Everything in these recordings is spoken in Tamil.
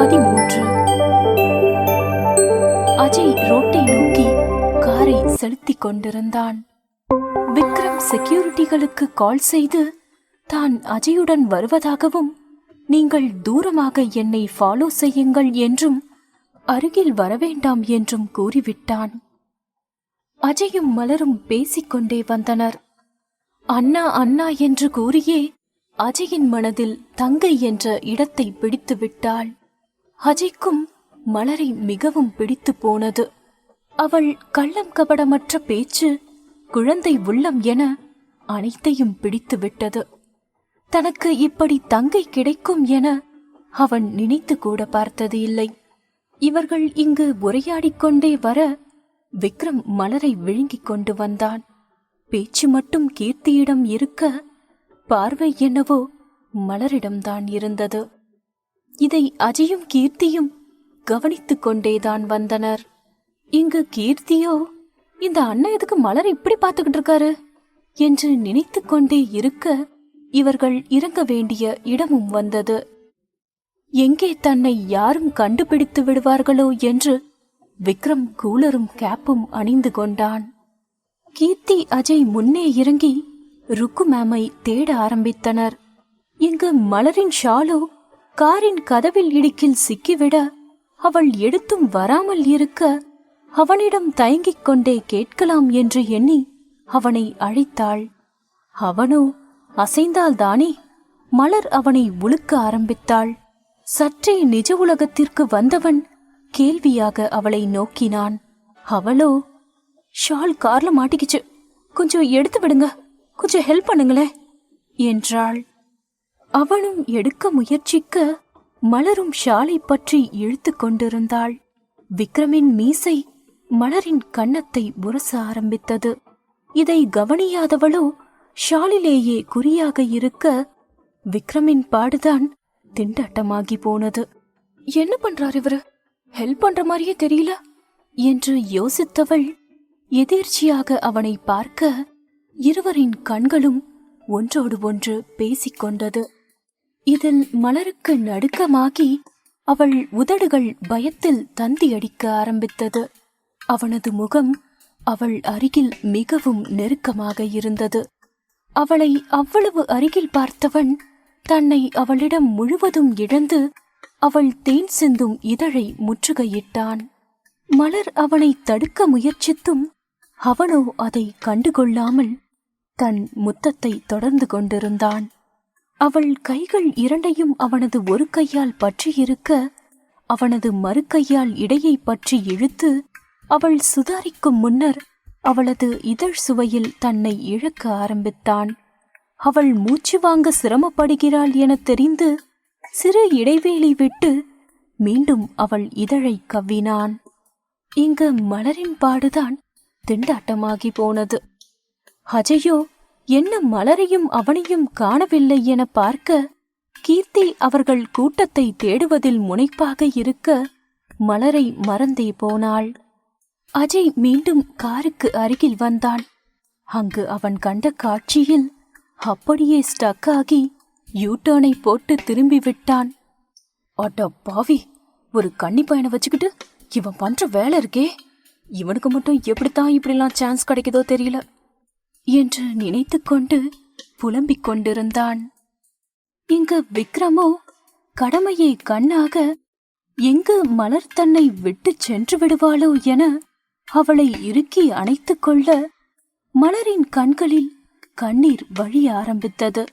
13. அஜய் ரோட்டை நோக்கி காரை செலுத்திக் கொண்டிருந்தான். விக்ரம் செக்யூரிட்டிகளுக்கு கால் செய்து தான் அஜயுடன் வருவதாகவும், நீங்கள் தூரமாக என்னை ஃபாலோ செய்யுங்கள் என்றும் அருகில் வரவேண்டாம் என்றும் கூறிவிட்டான். அஜயும் மலரும் பேசிக்கொண்டே வந்தனர். அண்ணா அண்ணா என்று கூறியே அஜயின் மனதில் தங்கை என்ற இடத்தை பிடித்து விட்டாள். அஜய்க்கும் மலரை மிகவும் பிடித்து போனது. அவள் கள்ளம் கபடமற்ற பேச்சு, குழந்தை உள்ளம் என அனைத்தையும் பிடித்து விட்டது. தனக்கு இப்படி தங்கை கிடைக்கும் என அவன் நினைத்து கூட பார்த்தது இல்லை. இவர்கள் இங்கு உரையாடிக்கொண்டே வர விக்ரம் மலரை விழுங்கிக் கொண்டு வந்தான். பேச்சு மட்டும் கீர்த்தியிடம் இருக்க, பார்வை என்னவோ மலரிடம்தான் இருந்தது. இதை அஜயும் கீர்த்தியும் கவனித்துக் கொண்டேதான் வந்தனர். இங்கு கீர்த்தியோ, இந்த அண்ணன் எதுக்கு மலர் இப்படி பார்த்துக்கிட்டு இருக்காரு என்று நினைத்து கொண்டே இருக்க, இவர்கள் இறங்க வேண்டிய இடமும் வந்தது. எங்கே தன்னை யாரும் கண்டுபிடித்து விடுவார்களோ என்று விக்ரம் கூலரும் கேப்பும் அணிந்து கொண்டான். கீர்த்தி அஜய் முன்னே இறங்கி ருக்கு மேமை தேட ஆரம்பித்தனர். இங்கு மலரின் ஷாலோ காரின் கதவில் இடுக்கில் சிக்கிவிட, அவள் எடுத்தும் வராமல் இருக்க, அவனிடம் தயங்கிக் கொண்டே கேட்கலாம் என்று எண்ணி அவனை அழைத்தாள். அவனோ அசைந்தால்தானே மலர் அவனை உழுக்க ஆரம்பித்தாள். சற்றே நிஜ உலகத்திற்கு வந்தவன் கேள்வியாக அவளை நோக்கினான். அவளோ, ஷால் கார்ல மாட்டிக்கிச்சு, கொஞ்சம் எடுத்து விடுங்க, கொஞ்சம் ஹெல்ப் பண்ணுங்களே என்றாள். அவனும் எடுக்க முயற்சிக்க, மலரும் ஷாலை பற்றி இழுத்து கொண்டிருந்தாள். விக்ரமின் மீசை மலரின் கன்னத்தை உரச ஆரம்பித்தது. இதை கவனியாதவளோ ஷாலிலேயே குறியாக இருக்க, விக்ரமின் பாடுதான் திண்டாட்டமாகி போனது. என்ன பண்றார் இவரு, ஹெல்ப் பண்ற மாதிரியே தெரியல என்று யோசித்தவள் எதிர்ச்சியாக அவனை பார்க்க, இருவரின் கண்களும் ஒன்றோடு ஒன்று பேசிக்கொண்டது. இதில் மலருக்கு நடுக்கமாகி அவள் உதடுகள் பயத்தில் தந்தி அடிக்க ஆரம்பித்தது. அவனது முகம் அவள் அருகில் மிகவும் நெருக்கமாக இருந்தது. அவளை அவ்வளவு அருகில் பார்த்தவன் தன்னை அவளிடம் முழுவதும் இழந்து அவள் தேன் சிந்தும் இதழை முற்றுகையிட்டான். மலர் அவனை தடுக்க முயற்சித்தும் அவனோ அதை கண்டுகொள்ளாமல் தன் முத்தத்தை தொடர்ந்து கொண்டிருந்தான். அவள் கைகள் இரண்டையும் அவனது ஒரு கையால் பற்றியிருக்க, அவனது மறு கையால் இடையை பற்றி இழுத்து அவள் சுதாரிக்கும் முன்னர் அவளது இதழ் சுவையில் தன்னை இழக்க ஆரம்பித்தான். அவள் மூச்சு வாங்க சிரமப்படுகிறாள் என தெரிந்து சிறு இடைவேளை விட்டு மீண்டும் அவள் இதழை கவ்வினான். இங்கு மலரின் பாடுதான் திண்டாட்டமாகி போனது. அஜயோ என்ன மலரையும் அவனையும் காணவில்லை என பார்க்க, கீர்த்தி அவர்கள் கூட்டத்தை தேடுவதில் முனைப்பாக இருக்க, மலரை மறந்தே போனாள். அஜய் மீண்டும் காருக்கு அருகில் வந்தான். அங்கு அவன் கண்ட காட்சியில் அப்படியே ஸ்டக் ஆகி யூட்டர்னை போட்டு திரும்பி விட்டான். அட பாவி, ஒரு கன்னி பையனை வச்சுக்கிட்டு இவன் பண்ற வேலை இருக்கே, இவனுக்கு மட்டும் எப்படித்தான் இப்படிலாம் சான்ஸ் கிடைக்குதோ தெரியல என்று நினைத்து கொண்டு புலம்பிக் கொண்டிருந்தான். இங்கு விக்ரமோ கடமையை கண்ணாக, எங்கு மலர் தன்னை விட்டு சென்று விடுவாளோ என அவளை இறுக்கி அணைத்து கொள்ள, மலரின் கண்களில் கண்ணீர் வழிய ஆரம்பித்தது.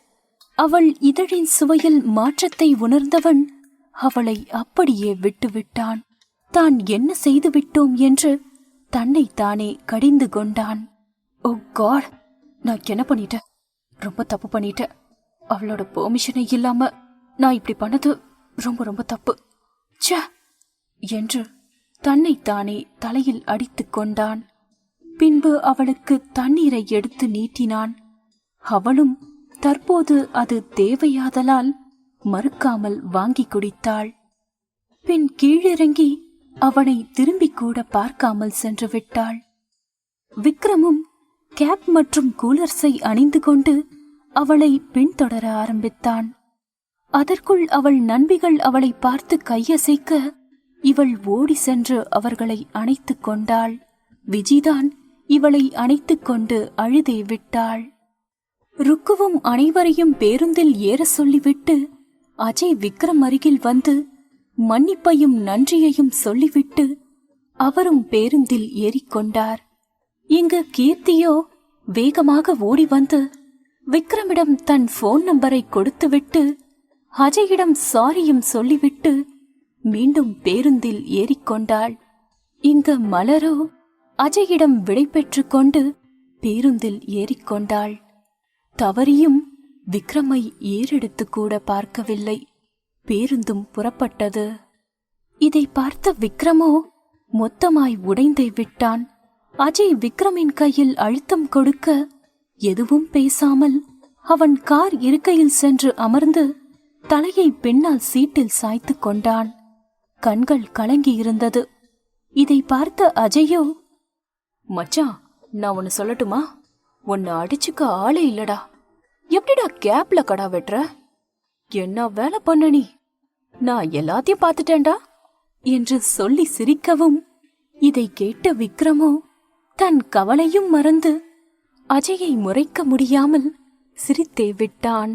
அவள் இதழின் சுவையில் மாற்றத்தை உணர்ந்தவன் அவளை அப்படியே விட்டுவிட்டான். தான் என்ன செய்து விட்டோம் என்று தன்னை தானே கடிந்து கொண்டான். ஓ காட், நான் என்ன பண்ணிட்டேன், ரொம்ப தப்பு பண்ணிட்டேன். அவளோட பெர்மிஷனை இல்லாம நான் இப்படி பண்ணது ரொம்ப ரொம்ப தப்பு ச்சே என்று தன்னை தானே தலையில் அடித்துக் கொண்டான். பின்பு அவளுக்கு தண்ணீரை எடுத்து நீட்டினான். அவளும் தற்போது அது தேவையாதலால் மறுக்காமல் வாங்கி குடித்தாள். பின் கீழிறங்கி அவனை திரும்பிக் கூட பார்க்காமல் சென்று விட்டாள். விக்ரமும் கேப் மற்றும் கூலர்ஸை அணிந்து கொண்டு அவளை பின்தொடர ஆரம்பித்தான். அதற்குள் அவள் நண்பிகள் அவளை பார்த்து கையசைக்க இவள் ஓடி சென்று அவர்களை அணைத்துக் கொண்டாள். விஜிதான் இவளை அணைத்துக் கொண்டு அழுதே விட்டாள். ருக்குவும் அனைவரையும் பேருந்தில் ஏற சொல்லிவிட்டு அஜய் விக்ரம் அருகில் வந்து மன்னிப்பையும் நன்றியையும் சொல்லிவிட்டு அவரும் பேருந்தில் ஏறிக்கொண்டார். இங்கு கீர்த்தியோ வேகமாக ஓடி வந்து விக்ரமிடம் தன் போன் நம்பரை கொடுத்துவிட்டு அஜயிடம் சாரியும் சொல்லிவிட்டு மீண்டும் பேருந்தில் ஏறிக்கொண்டாள். இங்கு மலரோ அஜயிடம் விடை பெற்றுக் கொண்டு பேருந்தில் ஏறிக்கொண்டாள். தவறியும் விக்ரமை ஏறெடுத்து கூட பார்க்கவில்லை. பேருந்தும் புறப்பட்டது. இதை பார்த்த விக்ரமோ மொத்தமாய் உடைந்தே விட்டான். அஜய் விக்ரமின் கையில் அழுத்தம் கொடுக்க எதுவும் பேசாமல் அவன் கார் இருக்கையில் சென்று அமர்ந்து தலையை பின்னால் சீட்டில் சாய்த்து கொண்டான். கண்கள் கலங்கியிருந்தது. இதை பார்த்த அஜயோ, மச்சான், நான் ஒன்னு சொல்லட்டுமா? உன்னை அடிச்சுக்க ஆளே இல்லடா. எப்படிடா கேப்ல கடா வெட்டுற? என்ன வேலை பண்ண நீ? நான் எல்லாத்தையும் பார்த்துட்டேன்டா என்று சொல்லி சிரிக்கவும், இதை கேட்ட விக்ரமோ தன் கவலையும் மறந்து அஜயை முறைக்க முடியாமல் சிரித்தே விட்டான்.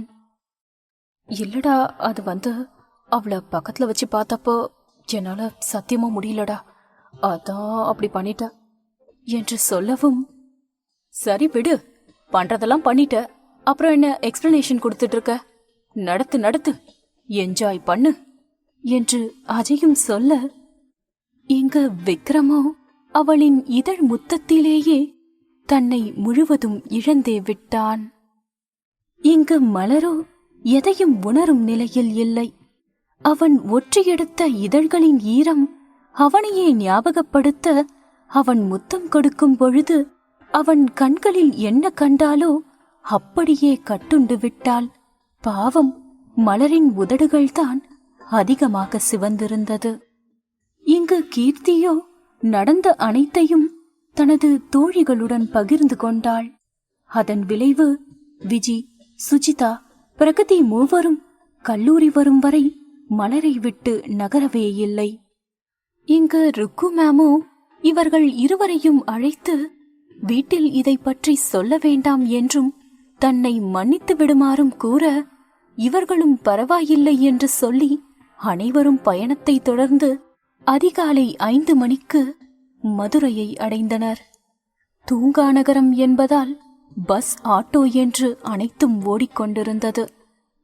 இல்லடா, அது அவளை பக்கத்துல வச்சு பார்த்தப்போ என்னால சத்தியமா முடியலடா, அதான் அப்படி பண்ணிட்ட என்று சொல்லவும், சரி விடு, பண்றதெல்லாம் பண்ணிட்ட, அப்புறம் என்ன எக்ஸ்பிளனேஷன் கொடுத்துட்டு இருக்க? நடத்து, என்ஜாய் பண்ணு என்று அஜயும் சொல்ல, இங்கு விக்ரமோ அவளின் இதழ் முத்தத்திலேயே தன்னை முழுவதும் இழந்தே விட்டான். இங்கு மலரோ எதையும் உணரும் நிலையில் இல்லை. அவன் ஒற்றியெடுத்த இதழ்களின் ஈரம் அவனையே ஞாபகப்படுத்த அவன் முத்தம் கொடுக்கும் பொழுது அவன் கண்களில் என்ன கண்டாலோ அப்படியே கட்டுண்டு விட்டாள். பாவம், மலரின் உதடுகள்தான் அதிகமாக சிவந்திருந்தது. இங்கு கீர்த்தியோ நடந்த அனைத்தையும் தனது தோழிகளுடன் பகிர்ந்து கொண்டாள். அதன் விளைவு விஜி, சுஜிதா, பிரகதி மூவரும் கல்லூரி வரும் வரை மலரை விட்டு நகரவே இல்லை. இங்கு ருக்கு மேமோ இவர்கள் இருவரையும் அழைத்து வீட்டில் இதை பற்றி சொல்ல வேண்டாம் என்றும் தன்னை மன்னித்து விடுமாறும் கூற, இவர்களும் பரவாயில்லை என்று சொல்லி அனைவரும் பயணத்தை தொடர்ந்து அதிகாலை 5 மணிக்கு மதுரையை அடைந்தனர். தூங்கா நகரம் என்பதால் பஸ், ஆட்டோ என்று அனைத்தும் ஓடிக்கொண்டிருந்தது.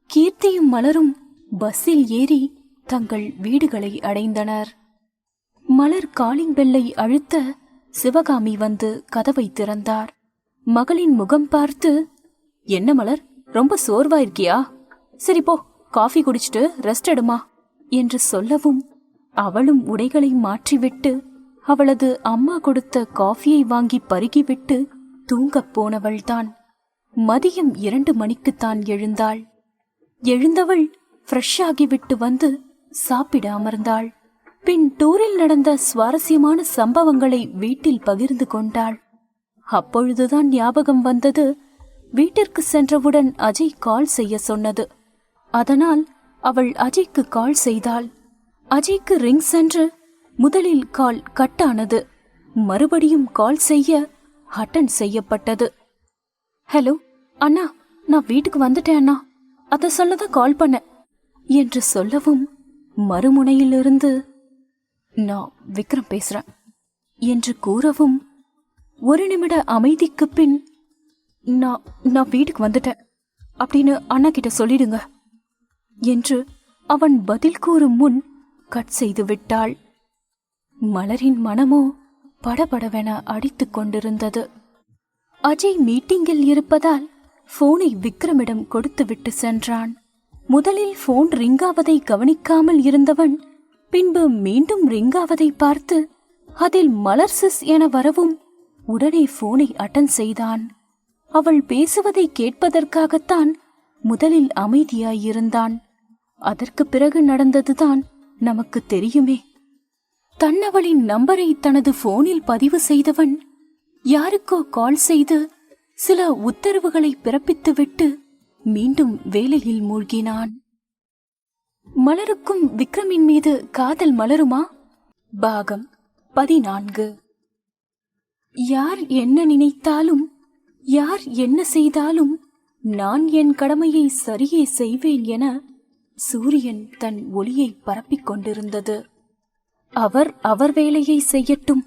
கீர்த்தியும் மலரும் பஸ்ஸில் ஏறி தங்கள் வீடுகளை அடைந்தனர். மலர் காலிங் பெல்லை அழுத்த சிவகாமி வந்து கதவை திறந்தார். மகளின் முகம் பார்த்து, என்ன மலர், ரொம்ப சோர்வாயிருக்கியா? சரி போ, காஃபி குடிச்சிட்டு ரெஸ்ட் எடுமா என்று சொல்லவும், அவளும் உடைகளை மாற்றிவிட்டு அவளது அம்மா கொடுத்த காஃபியை வாங்கி பருகிவிட்டு தூங்கப் போனவள்தான். மதியம் 2 மணிக்குத்தான் எழுந்தாள். எழுந்தவள் ஃப்ரெஷ் ஆகிவிட்டு வந்து சாப்பிட அமர்ந்தாள். பின் டூரில் நடந்த சுவாரஸ்யமான சம்பவங்களை வீட்டில் பகிர்ந்து கொண்டாள். அப்பொழுதுதான் ஞாபகம் வந்தது, வீட்டிற்கு சென்றவுடன் அஜய் கால் செய்ய சொன்னது. அதனால் அவள் அஜய்க்கு கால் செய்தாள். அஜய்க்கு ரிங் சென்று முதலில் கால் கட் ஆனது. மறுபடியும் கால் செய்ய அட்டன் செய்யப்பட்டது. ஹலோ அண்ணா, நான் வீட்டுக்கு வந்துட்டேன் அண்ணா, அதை சொல்லதான் கால் பண்ண என்று சொல்லவும், மறுமுனையிலிருந்து நான் விக்ரம் பேசுறேன் என்று கூறவும், 1 நிமிட அமைதிக்கு பின் நான் வீட்டுக்கு வந்துட்டேன் அப்படின்னு அண்ணா கிட்ட சொல்லிடுங்க என்று அவன் பதில் கூறும் முன் கட் செய்து விட்டாள். மலரின் மனமோ படபடவென அடித்துக் கொண்டிருந்தது. அஜய் மீட்டிங்கில் இருப்பதால் போனை விக்ரமிடம் கொடுத்துவிட்டு சென்றான். முதலில் போன் ரிங்காவதை கவனிக்காமல் இருந்தவன் பின்பு மீண்டும் ரிங்காவதை பார்த்து அதில் மலர் சிஸ் என வரவும் உடனே போனை அட்டன் செய்தான். அவள் பேசுவதை கேட்பதற்காகத்தான் முதலில் அமைதியாயிருந்தான். அதற்கு பிறகு நடந்ததுதான் நமக்கு தெரியுமே. தன்னவளின் நம்பரை தனது போனில் பதிவு செய்தவன் யாருக்கோ கால் செய்து சில உத்தரவுகளை பிறப்பித்துவிட்டு மீண்டும் வேலையில் மூழ்கினான். மலருக்கும் விக்ரமின் மீது காதல் மலருமா? பாகம் 14. யார் என்ன நினைத்தாலும், யார் என்ன செய்தாலும் நான் என் கடமையை சரியே செய்வேன் என சூரியன் தன் ஒளியை பரப்பிக் கொண்டிருந்தது. அவர் வேலையை செய்யட்டும்,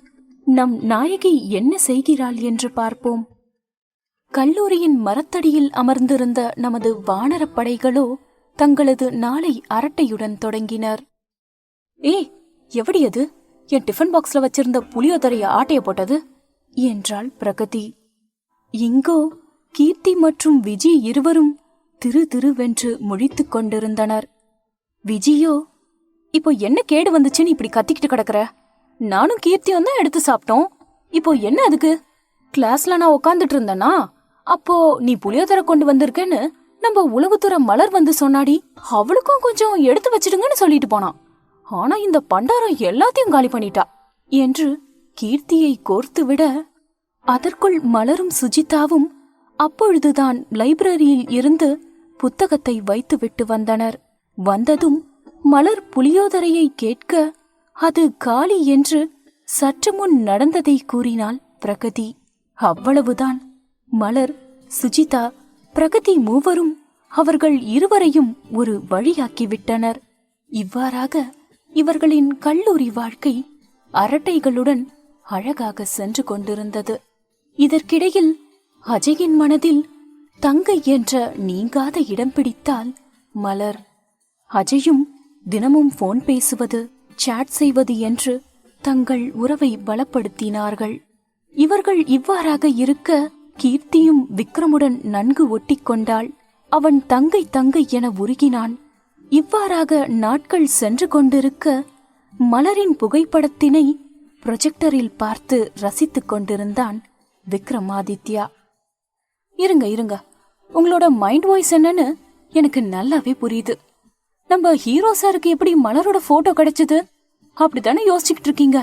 நம் நாயகி என்ன செய்கிறாள் என்று பார்ப்போம். கல்லூரியின் மரத்தடியில் அமர்ந்திருந்த நமது வானரப் படைகளோ தங்களது நாளை அரட்டையுடன் தொடங்கினர். எவடி அது என் டிஃபன் பாக்ஸ்ல வச்சிருந்த புளியோதரைய ஆட்டைய போட்டது என்றாள் பிரகதி. இங்கோ கீர்த்தி மற்றும் விஜி இருவரும் திரு திருவென்று முழித்துக் கொண்டிருந்தனர். விஜியோ, இப்போ என்ன கேடு வந்துச்சுன்னு இப்படி கத்திக்கிட்டு கிடக்குற? நானும் கீர்த்தியும் தான் எடுத்து சாப்பிட்டோம். இப்போ என்ன அதுக்கு? கிளாஸ்ல நான் உக்காந்துட்டு இருந்தேனா, அப்போ நீ புளியோதரை கொண்டு வந்திருக்கேன்னு நம்ம உளவுத்துறை மலர் வந்து சொன்னாடி. அவளுக்கும் கொஞ்சம் எடுத்து வச்சிடுங்கன்னு சொல்லிட்டு போனான். ஆனா இந்த பண்டாரம் எல்லாத்தையும் காலி பண்ணிட்டா என்று கீர்த்தியை கோர்த்து விட, அதற்குள் மலரும் சுஜிதாவும் அப்பொழுதுதான் லைப்ரரியில் இருந்து புத்தகத்தை வைத்து விட்டு வந்தனர். வந்ததும் மலர் புளியோதரையை கேட்க அது காலி என்று சற்று முன் நடந்ததை கூறினாள் பிரகதி. அவ்வளவுதான். மலர், சுஜிதா, பிரகதி மூவரும் அவர்கள் இருவரையும் ஒரு வழியாக்கிவிட்டனர். இவ்வாறாக இவர்களின் கல்லூரி வாழ்க்கை அரட்டைகளுடன் அழகாக சென்று கொண்டிருந்தது. இதற்கிடையில் அஜயின் மனதில் தங்கை என்ற நீங்காத இடம் பிடித்தால் மலர். அஜயும் தினமும் போன் பேசுவது, சாட் செய்வது என்று தங்கள் உறவை பலப்படுத்தினார்கள். இவர்கள் இவ்வாறாக இருக்க கீர்த்தியும் விக்ரமுடன் நன்கு ஒட்டி கொண்டாள். அவன் தங்கை தங்கை என உருகினான். இவ்வாறாக நாட்கள் சென்று கொண்டிருக்க மலரின் புகைப்படத்தினை ப்ரொஜெக்டரில் பார்த்து ரசித்துக் கொண்டிருந்தான் விக்ரமாதித்யா. இருங்க, உங்களோட மைண்ட் வாய்ஸ் என்னன்னு எனக்கு நல்லாவே புரியுது. நம்ம ஹீரோ சாருக்கு எப்படி மலரோட போட்டோ கிடைச்சது அப்படித்தானே யோசிச்சுக்கிட்டு இருக்கீங்க.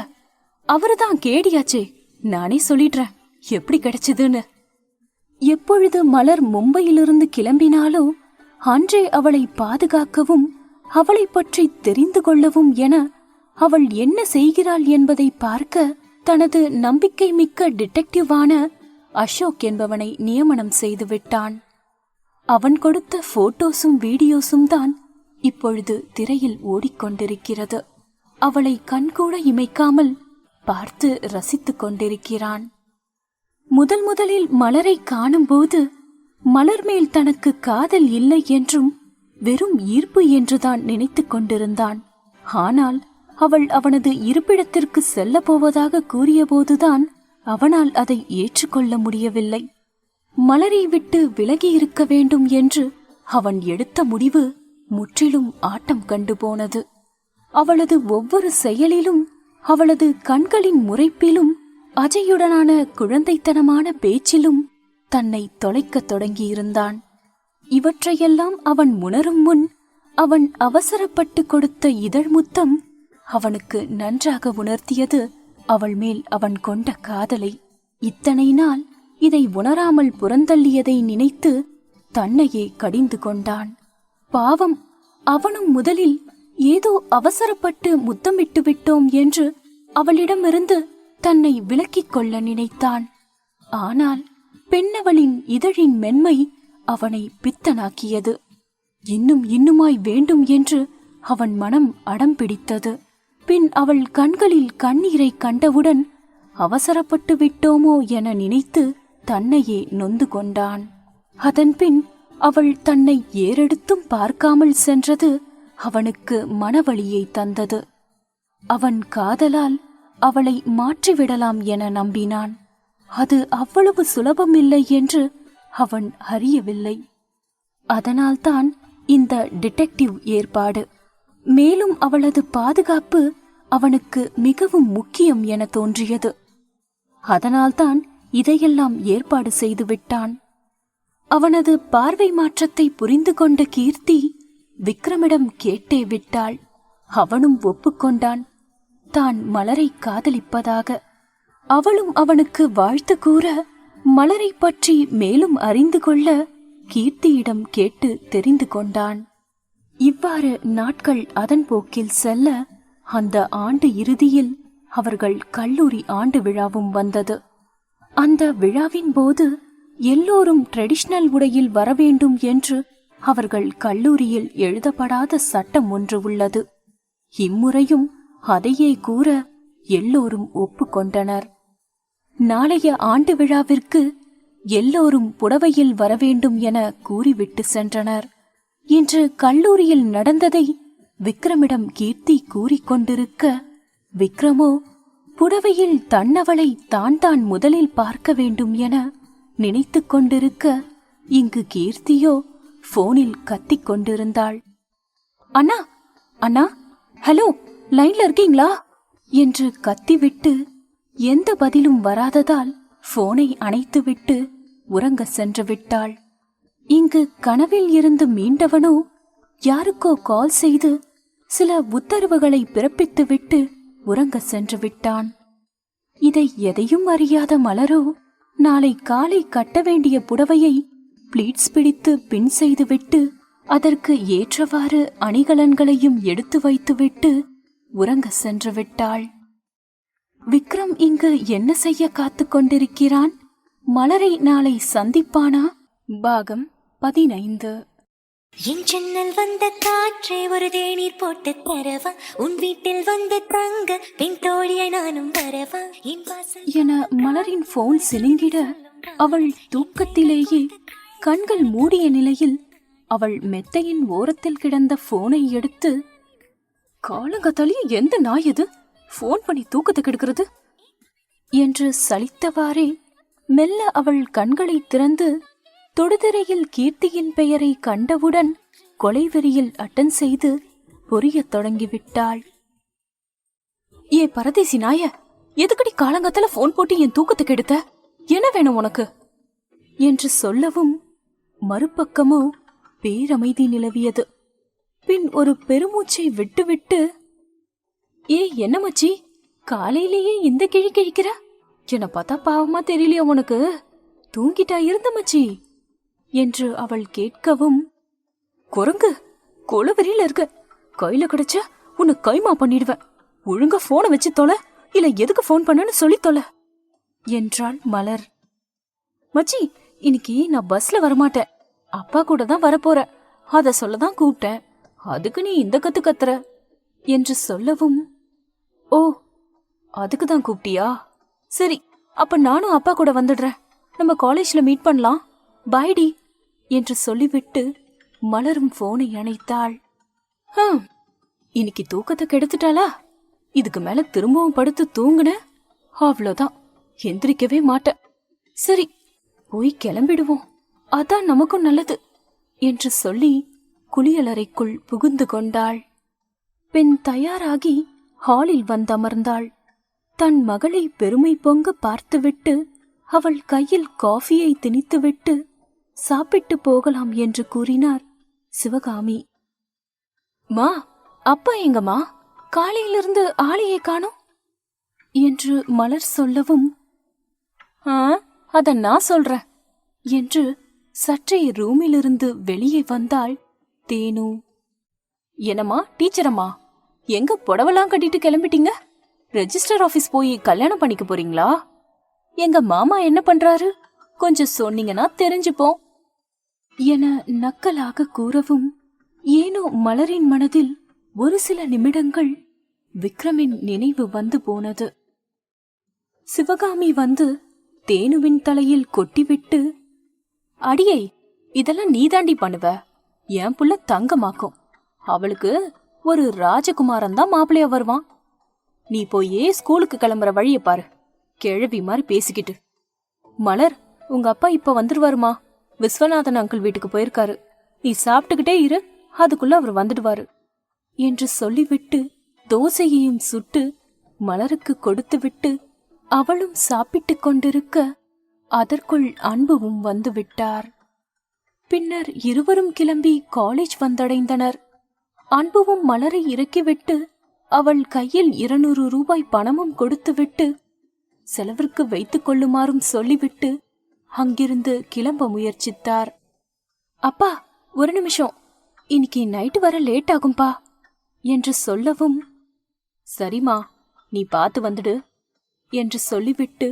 அவருதான் கேடியாச்சே, நானே சொல்லிடுறேன் எப்படி கிடைச்சதுன்னு. எப்பொழுது மலர் மும்பையிலிருந்து கிளம்பினாலோ அன்றே அவளை பாதுகாக்கவும் அவளை பற்றி தெரிந்து கொள்ளவும் என அவள் என்ன செய்கிறாள் என்பதை பார்க்க தனது நம்பிக்கை மிக்க டிடெக்டிவான அசோக் என்பவனை நியமனம் செய்து விட்டான். அவன் கொடுத்த போட்டோஸும் வீடியோஸும் தான் இப்பொழுது திரையில் ஓடிக்கொண்டிருக்கிறது. அவளை கண்கூட இமைக்காமல் பார்த்து ரசித்துக் கொண்டிருக்கிறான். முதலில் மலரை காணும்போது மலர் மேல் தனக்கு காதல் இல்லை என்றும் வெறும் ஈர்ப்பு என்றுதான் நினைத்துக் கொண்டிருந்தான். ஆனால் அவள் அவனது இருப்பிடத்திற்கு செல்ல போவதாக கூறியபோதுதான் அவனால் அதை ஏற்றுக்கொள்ள முடியவில்லை. மலரை விட்டு விலகி இருக்க வேண்டும் என்று அவன் எடுத்த முடிவு முற்றிலும் ஆட்டம் கண்டு போனது. அவளது ஒவ்வொரு செயலிலும், அவளது கண்களின் முறைப்பிலும், அஜயுடனான குழந்தைத்தனமான பேச்சிலும் தன்னை தொலைக்கத் தொடங்கியிருந்தான். இவற்றையெல்லாம் அவன் உணரும் முன் அவன் அவசரப்பட்டு கொடுத்த இதழ் முத்தம் அவனுக்கு நன்றாக உணர்த்தியது அவள் மேல் அவன் கொண்ட காதலை. இத்தனை நாள் இதை உணராமல் புறந்தள்ளியதை நினைத்து தன்னையே கடிந்து கொண்டான். பாவம், அவனும் முதலில் ஏதோ அவசரப்பட்டு முத்தமிட்டு விட்டோம் என்று அவளிடமிருந்து தன்னை விலக்கிக் கொள்ள நினைத்தான். ஆனால் பெண்ணவளின் இதழின் மென்மை அவனை பித்தனாக்கியது. இன்னுமாய் வேண்டும் என்று அவன் மனம் அடம் பிடித்தது. பின் அவள் கண்களில் கண்ணீரை கண்டவுடன் அவசரப்பட்டு விட்டோமோ என நினைத்து தன்னையே நொந்து கொண்டான். அதன்பின் அவள் தன்னை ஏறெடுத்தும் பார்க்காமல் சென்றது அவனுக்கு மனவலியை தந்தது. அவன் காதலால் அவளை மாற்றிவிடலாம் என நம்பினான். அது அவ்வளவு சுலபமில்லை என்று அவன் அறியவில்லை. அதனால்தான் இந்த டிடெக்டிவ் ஏற்பாடு. மேலும் அவளது பாதுகாப்பு அவனுக்கு மிகவும் முக்கியம் என தோன்றியது. அதனால்தான் இதையெல்லாம் ஏற்பாடு செய்துவிட்டான். அவனது பார்வை மாற்றத்தை புரிந்து கொண்ட கீர்த்தி விக்ரமிடம் கேட்டே விட்டாள். அவனும் ஒப்புக்கொண்டான் தான் மலரை காதலிப்பதாக. அவளும் அவனுக்கு வாழ்த்து கூற மலரை பற்றி மேலும் அறிந்து கொள்ள கீர்த்தியிடம் கேட்டு தெரிந்து கொண்டான். இவ்வாறு நாட்கள் அதன் போக்கில் செல்ல அந்த ஆண்டு இறுதியில் அவர்கள் கல்லூரி ஆண்டு விழாவும் வந்தது. அந்த விழாவின் போது எல்லோரும் ட்ரெடிஷனல் உடையில் வரவேண்டும் என்று அவர்கள் கல்லூரியில் எழுதப்படாத சட்டம் ஒன்று உள்ளது. இம்முறையும் அதையே கூற எல்லோரும் ஒப்புக்கொண்டனர். நாளைய ஆண்டு விழாவிற்கு எல்லோரும் புடவையில் வரவேண்டும் என கூறிவிட்டு சென்றனர். இன்று கல்லூரியில் நடந்ததை விக்ரமிடம் கீர்த்தி கூறிக்கொண்டிருக்க, விக்ரமோ புடவையில் தன்னவளை தான் முதலில் பார்க்க வேண்டும் என நினைத்து கொண்டிருக்க, இங்கு கீர்த்தியோ போனில் கத்திக் கொண்டிருந்தாள். அண்ணா அண்ணா, ஹலோ, லைன்ல இருக்கீங்களா என்று கத்திவிட்டு எந்த பதிலும் வராததால் போனை அணைத்துவிட்டு உறங்க சென்று விட்டாள். இங்கு கனவில் இருந்து மீண்டவனோ யாருக்கோ கால் செய்து சில உத்தரவுகளை பிறப்பித்துவிட்டு உறங்க சென்று விட்டான். இதை எதையும் அறியாத மலரோ நாளை காலை கட்ட வேண்டிய புடவையை பிளீட்ஸ் பிடித்து பின் செய்துவிட்டு அதற்கு ஏற்றவாறு அணிகலன்களையும் எடுத்து வைத்துவிட்டு உறங்க சென்று விட்டாள். விக்ரம் இங்கு என்ன செய்ய காத்து கொண்டிருக்கிறான்? மலரை நாளை சந்திப்பானா? பாகம் 15. என் ஜன்னல் வந்த காற்றே ஒரு தேநீர் போட்டு தரவா, உன் வீட்டில் வந்து தங்க பின் தோழியை நானும் வரவா என மலரின் போன் சிலுங்கிட, அவள் தூக்கத்திலேயே கண்கள் மூடிய நிலையில் அவள் மெத்தையின் ஓரத்தில் கிடந்த போனை எடுத்து, காலங்கத்தாலேயே எந்த நாய் இது போன் பண்ணி தூக்கத்தை கெடுக்கிறது என்று சலித்தவாறே மெல்ல அவள் கண்களை திறந்து தொடுதிரையில் கீர்த்தியின் பெயரை கண்டவுடன் கொலைவெறியில் அட்டன் செய்து பொரியத் தொடங்கிவிட்டாள். ஏ பரதேசி நாய, எதுக்கடி காலங்கத்தால போன் போட்டு என் தூக்கத்தை கெடுத்த? என்ன வேணும் உனக்கு என்று சொல்லவும் மறுபக்கமோ பேரமைதி நிலவியது. பின் ஒரு பெருமூச்சை விட்டுவிட்டு, ஏ என்ன மச்சி, காலையிலேயே இந்த கிழி கிழிக்கிற? என்ன பார்த்தா பாவமா தெரியலையா உனக்கு? தூங்கிட்டா இருந்த மச்சி என்று அவள் கேட்கவும், குரங்கு கொலவெறியில இருக்க, கையில கிடைச்ச உன்னை கைமா பண்ணிடுவேன். ஒழுங்கா போனை வச்சு தொலை, இல்ல எதுக்கு போன் பண்ணன்னு சொல்லி தொலை என்றாள் மலர். மச்சி, இன்னைக்கு நான் பஸ்ல வரமாட்டேன், அப்பா கூட தான் வரப்போறேன், அத சொல்லதான் கூப்பிட்டேன். அதுக்கு நீ இந்த கத்து கத்துற என்று சொல்லவும், ஓ அதுக்குதான் கூப்பிட்டியா? சரி, அப்ப நானும் அப்பா கூட வந்துடுறேன், நம்ம காலேஜ்ல மீட் பண்ணலாம், பாய்டி என்று சொல்லிவிட்டு மலரும் போனை அணைத்தாள். இன்னைக்கு தூக்கத்தை கெடுத்துட்டாளா? இதுக்கு மேல திரும்பவும் படுத்து தூங்குன அவ்வளவுதான், எந்திரிக்கவே மாட்டேன். சரி, போய் கிளம்பிடுவோம், அதான் நமக்கும் நல்லது என்று சொல்லி குளியலறைக்குள் புகுந்து கொண்டாள். பெண் தயாராகி ஹாலில் வந்தமர்ந்தாள். தன் மகளை பெருமை பொங்க பார்த்துவிட்டு அவள் கையில் காஃபியை திணித்துவிட்டு சாப்பிட்டு போகலாம் என்று கூறினார் சிவகாமி. மா, அப்பா எங்கம்மா? காலையிலிருந்து ஆளையே காணோம் என்று மலர் சொல்லவும், அத நான் சொல்றேன் என்று சற்றே ரூமிலிருந்து வெளியே வந்தாள் தேனு. என்னம்மா டீச்சரம்மா, எங்க புடவெல்லாம் கட்டிட்டு கிளம்பிட்டீங்க? ரெஜிஸ்டர் ஆபீஸ் போய் கல்யாணம் பண்ணிக்க போறீங்களா? எங்க மாமா என்ன பண்றாரு, கொஞ்சம் சொன்னீங்கன்னா தெரிஞ்சுப்போம் என நக்கலாக கூறவும், ஏனோ மலரின் மனதில் ஒரு சில நிமிடங்கள் விக்ரமின் நினைவு வந்து போனது. சிவகாமி வந்து தேனுவின் தலையில் கொட்டிவிட்டு, அடியை, இதெல்லாம் நீதாண்டி பண்ணுவ, என் புள்ள தங்கமாக்கும், அவளுக்கு ஒரு ராஜகுமாரன் தான் மாப்பிள்ளையா வருவான், நீ போயே ஸ்கூலுக்கு கிளம்புற வழிய பாரு, கிழவி மாதிரி பேசிக்கிட்டு. மலர், உங்க அப்பா இப்ப வந்துடுவாருமா, விஸ்வநாதன் அங்கிள் வீட்டுக்கு போயிருக்காரு, நீ சாப்பிட்டுக்கிட்டே இரு, அதுக்குள்ள அவர் வந்துடுவாரு என்று சொல்லிவிட்டு தோசையையும் சுட்டு மலருக்கு கொடுத்துவிட்டு அவளும் சாப்பிட்டு கொண்டிருக்க அதற்குள் அன்புவும் வந்துவிட்டார். பின்னர் இருவரும் கிளம்பி காலேஜ் வந்தடைந்தனர். அன்புவும் மலரை இறக்கிவிட்டு அவள் கையில் 200 ரூபாய் பணமும் கொடுத்துவிட்டு செலவிற்கு வைத்துக் கொள்ளுமாறும் சொல்லிவிட்டு அங்கிருந்து கிளம்ப முயற்சித்தார். அப்பா, ஒரு நிமிஷம், இன்னைக்கு நைட்டு வர லேட் ஆகும்பா என்று சொல்லவும், சரிம்மா நீ பார்த்து வந்துடு என்று சொல்லிவிட்டு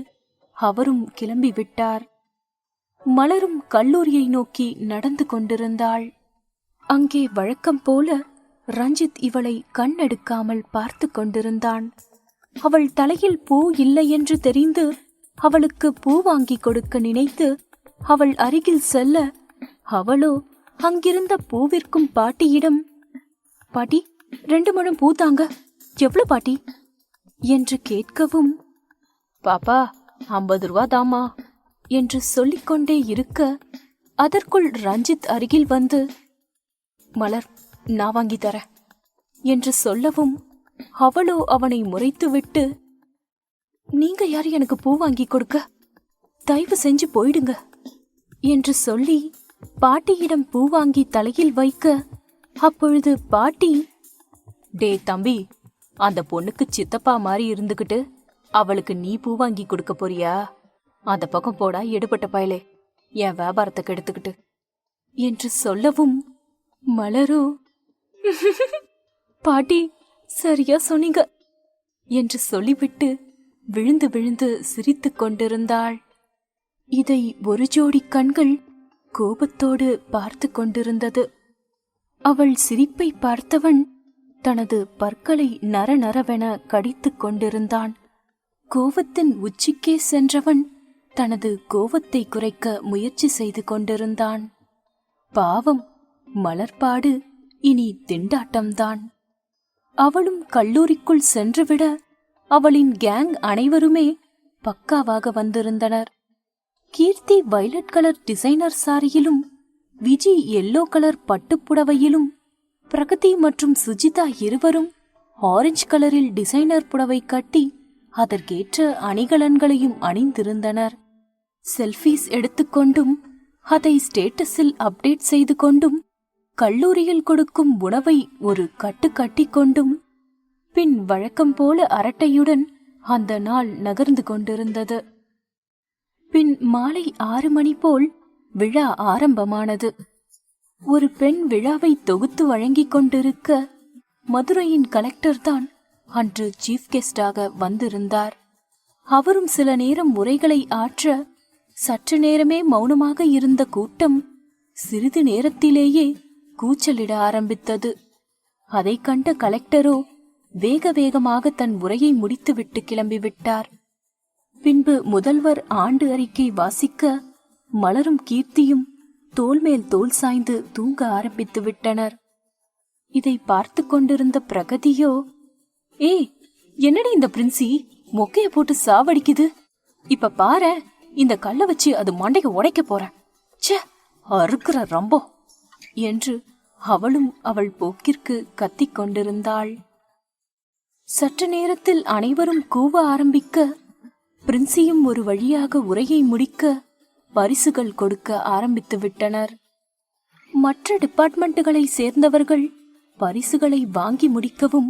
அவரும் கிளம்பி விட்டார். மலரும் கல்லூரியை நோக்கி நடந்து கொண்டிருந்தாள். அங்கே வழக்கம் போல ரஞ்சித் இவளை கண்ணெடுக்காமல் பார்த்து கொண்டிருந்தான். அவள் தலையில் பூ இல்லை என்று தெரிந்து அவளுக்கு பூ வாங்கி கொடுக்க நினைத்து அவள் அருகில் செல்ல, அவளோ அங்கிருந்த பூவிற்கும் பாட்டியிடம், பாட்டி 2 முழம் பூ தாங்க, எவ்வளவு பாட்டி என்று கேட்கவும், பாப்பா 50 ரூபா தாமா என்று சொல்லிக்கொண்டே இருக்க, அதற்குள் ரஞ்சித் அருகில் வந்து, மலர் நான் வாங்கி தர என்று சொல்லவும், அவளோ அவனை முறைத்துவிட்டு, நீங்க யாரு எனக்கு பூ வாங்கி கொடுக்க, தயவு செஞ்சு போயிடுங்க என்று சொல்லி பாட்டியிடம் பூ வாங்கி தலையில் வைக்க, அப்பொழுது பாட்டி, டே தம்பி, அந்த பொண்ணுக்கு சித்தப்பா மாதிரி இருந்துகிட்டு அவளுக்கு நீ பூ வாங்கி கொடுக்க போறியா? அந்த பக்கம் போடா எடுபட்ட பயலே, என் வியாபாரத்தை கெடுத்துக்கிட்டு என்று சொல்லவும், மலரோ பாட்டி சரியா சொன்னீங்க என்று சொல்லிவிட்டு விழுந்து விழுந்து சிரித்து கொண்டிருந்தாள். இதை ஒரு ஜோடி கண்கள் கோபத்தோடு பார்த்து கொண்டிருந்தது. அவள் சிரிப்பை பார்த்தவன் தனது பற்களை நரநரவென கடித்துக் கொண்டிருந்தான். கோபத்தின் உச்சிக்கே சென்றவன் தனது கோபத்தை குறைக்க முயற்சி செய்து கொண்டிருந்தான். பாவம், மலர்பாடு இனி திண்டாட்டம்தான். அவளும் கல்லூரிக்குள் சென்றுவிட அவளின் கேங் அனைவருமே பக்காவாக வந்திருந்தனர். கீர்த்தி வயலட் கலர் டிசைனர் சாரியிலும், விஜி எல்லோ கலர் பட்டுப்புடவையிலும், பிரகதி மற்றும் சுஜிதா இருவரும் ஆரஞ்சு கலரில் டிசைனர் புடவை கட்டி அதற்கேற்ற அணிகலன்களையும் அணிந்திருந்தனர். செல்ஃபீஸ் எடுத்துக்கொண்டும் அதை ஸ்டேட்டஸில் அப்டேட் செய்து கொண்டும், கல்லூரியில் கொடுக்கும் உணவை ஒரு கட்டு கட்டிக்கொண்டும், பின் வழக்கம் போல அரட்டையுடன் அந்த நாள் நகர்ந்து கொண்டிருந்தது. பின் மாலை 6 மணி போல் விழா ஆரம்பமானது. ஒரு பெண் விழாவை தொகுத்து வழங்கிக் கொண்டிருக்க, மதுரையின் கலெக்டர் தான் அன்று சீஃப் கெஸ்டாக வந்திருந்தார். அவரும் சில நேரம் உரைகளை ஆற்ற, சற்று நேரமே மௌனமாக இருந்த கூட்டம் சிறிது நேரத்திலேயே கூச்சலிட ஆரம்பித்தது. அதை கண்ட கலெக்டரோ வேக வேகமாக தன் உரையை முடித்துவிட்டு கிளம்பிவிட்டார். பின்பு முதல்வர் ஆண்டு அறிக்கை வாசிக்க, மலரும் கீர்த்தியும் தோள் மேல் தோள் சாய்ந்து தூங்க ஆரம்பித்து விட்டனர். இதை பார்த்து கொண்டிருந்த பிரகதியோ, ஏய் என்னடி இந்த பிரின்சி மொக்கைய போட்டு சாவடிக்குது, இப்ப பாரு இந்த கல்ல வச்சு அது மண்டைக்கு உடைக்க போறேன், ச்சே அறுக்கிற ரம்போ என்று அவளும் அவள் போக்கிற்கு கத்திக் கொண்டிருந்தாள். சற்று நேரத்தில் அனைவரும் கூவ ஆரம்பிக்க, பிரின்சியும் ஒரு வழியாக உரையை முடிக்க பரிசுகள் கொடுக்க ஆரம்பித்து விட்டனர். மற்ற டிபார்ட்மெண்ட்டுகளை சேர்ந்தவர்கள் பரிசுகளை வாங்கி முடிக்கவும்,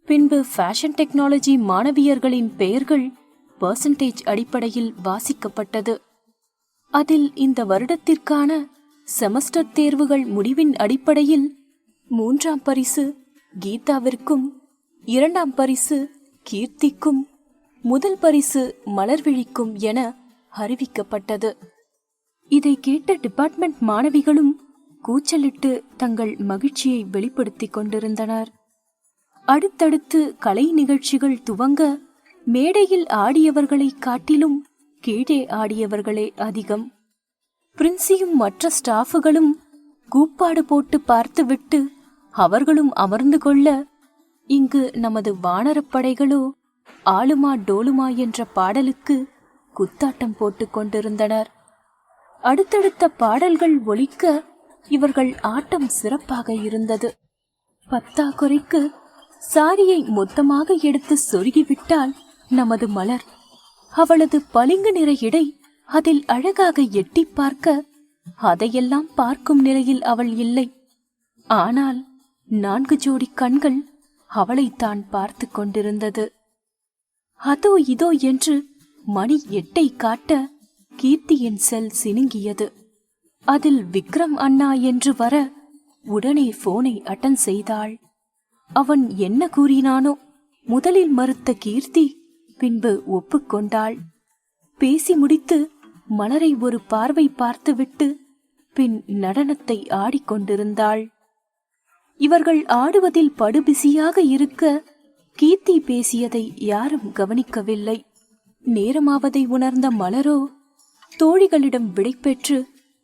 பின்பு ஃபேஷன் டெக்னாலஜி மாணவியர்களின் பெயர்கள் பெர்சன்டேஜ் அடிப்படையில் வாசிக்கப்பட்டது. அதில் இந்த வருடத்திற்கான செமஸ்டர் தேர்வுகள் முடிவின் அடிப்படையில் 3ஆம் பரிசு கீதாவிற்கும், 2ஆம் பரிசு கீர்த்திக்கும், முதல் பரிசு மலர்விழிக்கும் என அறிவிக்கப்பட்டது. இதை கேட்ட டிபார்ட்மெண்ட் மாணவிகளும் கூச்சலிட்டு தங்கள் மகிழ்ச்சியை வெளிப்படுத்திக் கொண்டிருந்தனர். அடுத்தடுத்து கலை நிகழ்ச்சிகள் துவங்க, மேடையில் ஆடியவர்களை காட்டிலும் கீழே ஆடியவர்களே அதிகம். பிரின்சியும் மற்ற ஸ்டாஃபுகளும் கூப்பாடு போட்டு பார்த்துவிட்டு அவர்களும் அமர்ந்து கொள்ள, இங்கு நமது வானரப்படைகளோ ஆளுமா டோலுமா என்ற பாடலுக்கு குத்தாட்டம் போட்டு கொண்டிருந்தனர். அடுத்தடுத்த பாடல்கள் ஒலிக்க இவர்கள் ஆட்டம் சிறப்பாக இருந்தது. பத்தாக்குறைக்கு சாரியை மொத்தமாக எடுத்து சொருகிவிட்டாள் நமது மலர். அவளது பளிங்கு நிற இடை அதில் அழகாக எட்டி பார்க்க, அதையெல்லாம் பார்க்கும் நிலையில் அவள் இல்லை. ஆனால் 4 ஜோடி கண்கள் அவளைத்தான் பார்த்து கொண்டிருந்தது. அதோ இதோ என்று மணி 8ஐ காட்ட கீர்த்தியின் செல் சினுங்கியது. அதில் விக்ரம் அண்ணா என்று வர உடனே போனை அட்டன் செய்தாள். அவன் என்ன கூறினானோ முதலில் மறுத்த கீர்த்தி பின்பு ஒப்புக்கொண்டாள். பேசி முடித்து மலரை ஒரு பார்வை பார்த்துவிட்டு பின் நடனத்தை ஆடிக்கொண்டிருந்தாள். இவர்கள் ஆடுவதில் படுபிசியாக இருக்க கீர்த்தி பேசியதை யாரும் கவனிக்கவில்லை. நேரமாவதை உணர்ந்த மலரோ தோழிகளிடம் விடைபெற்று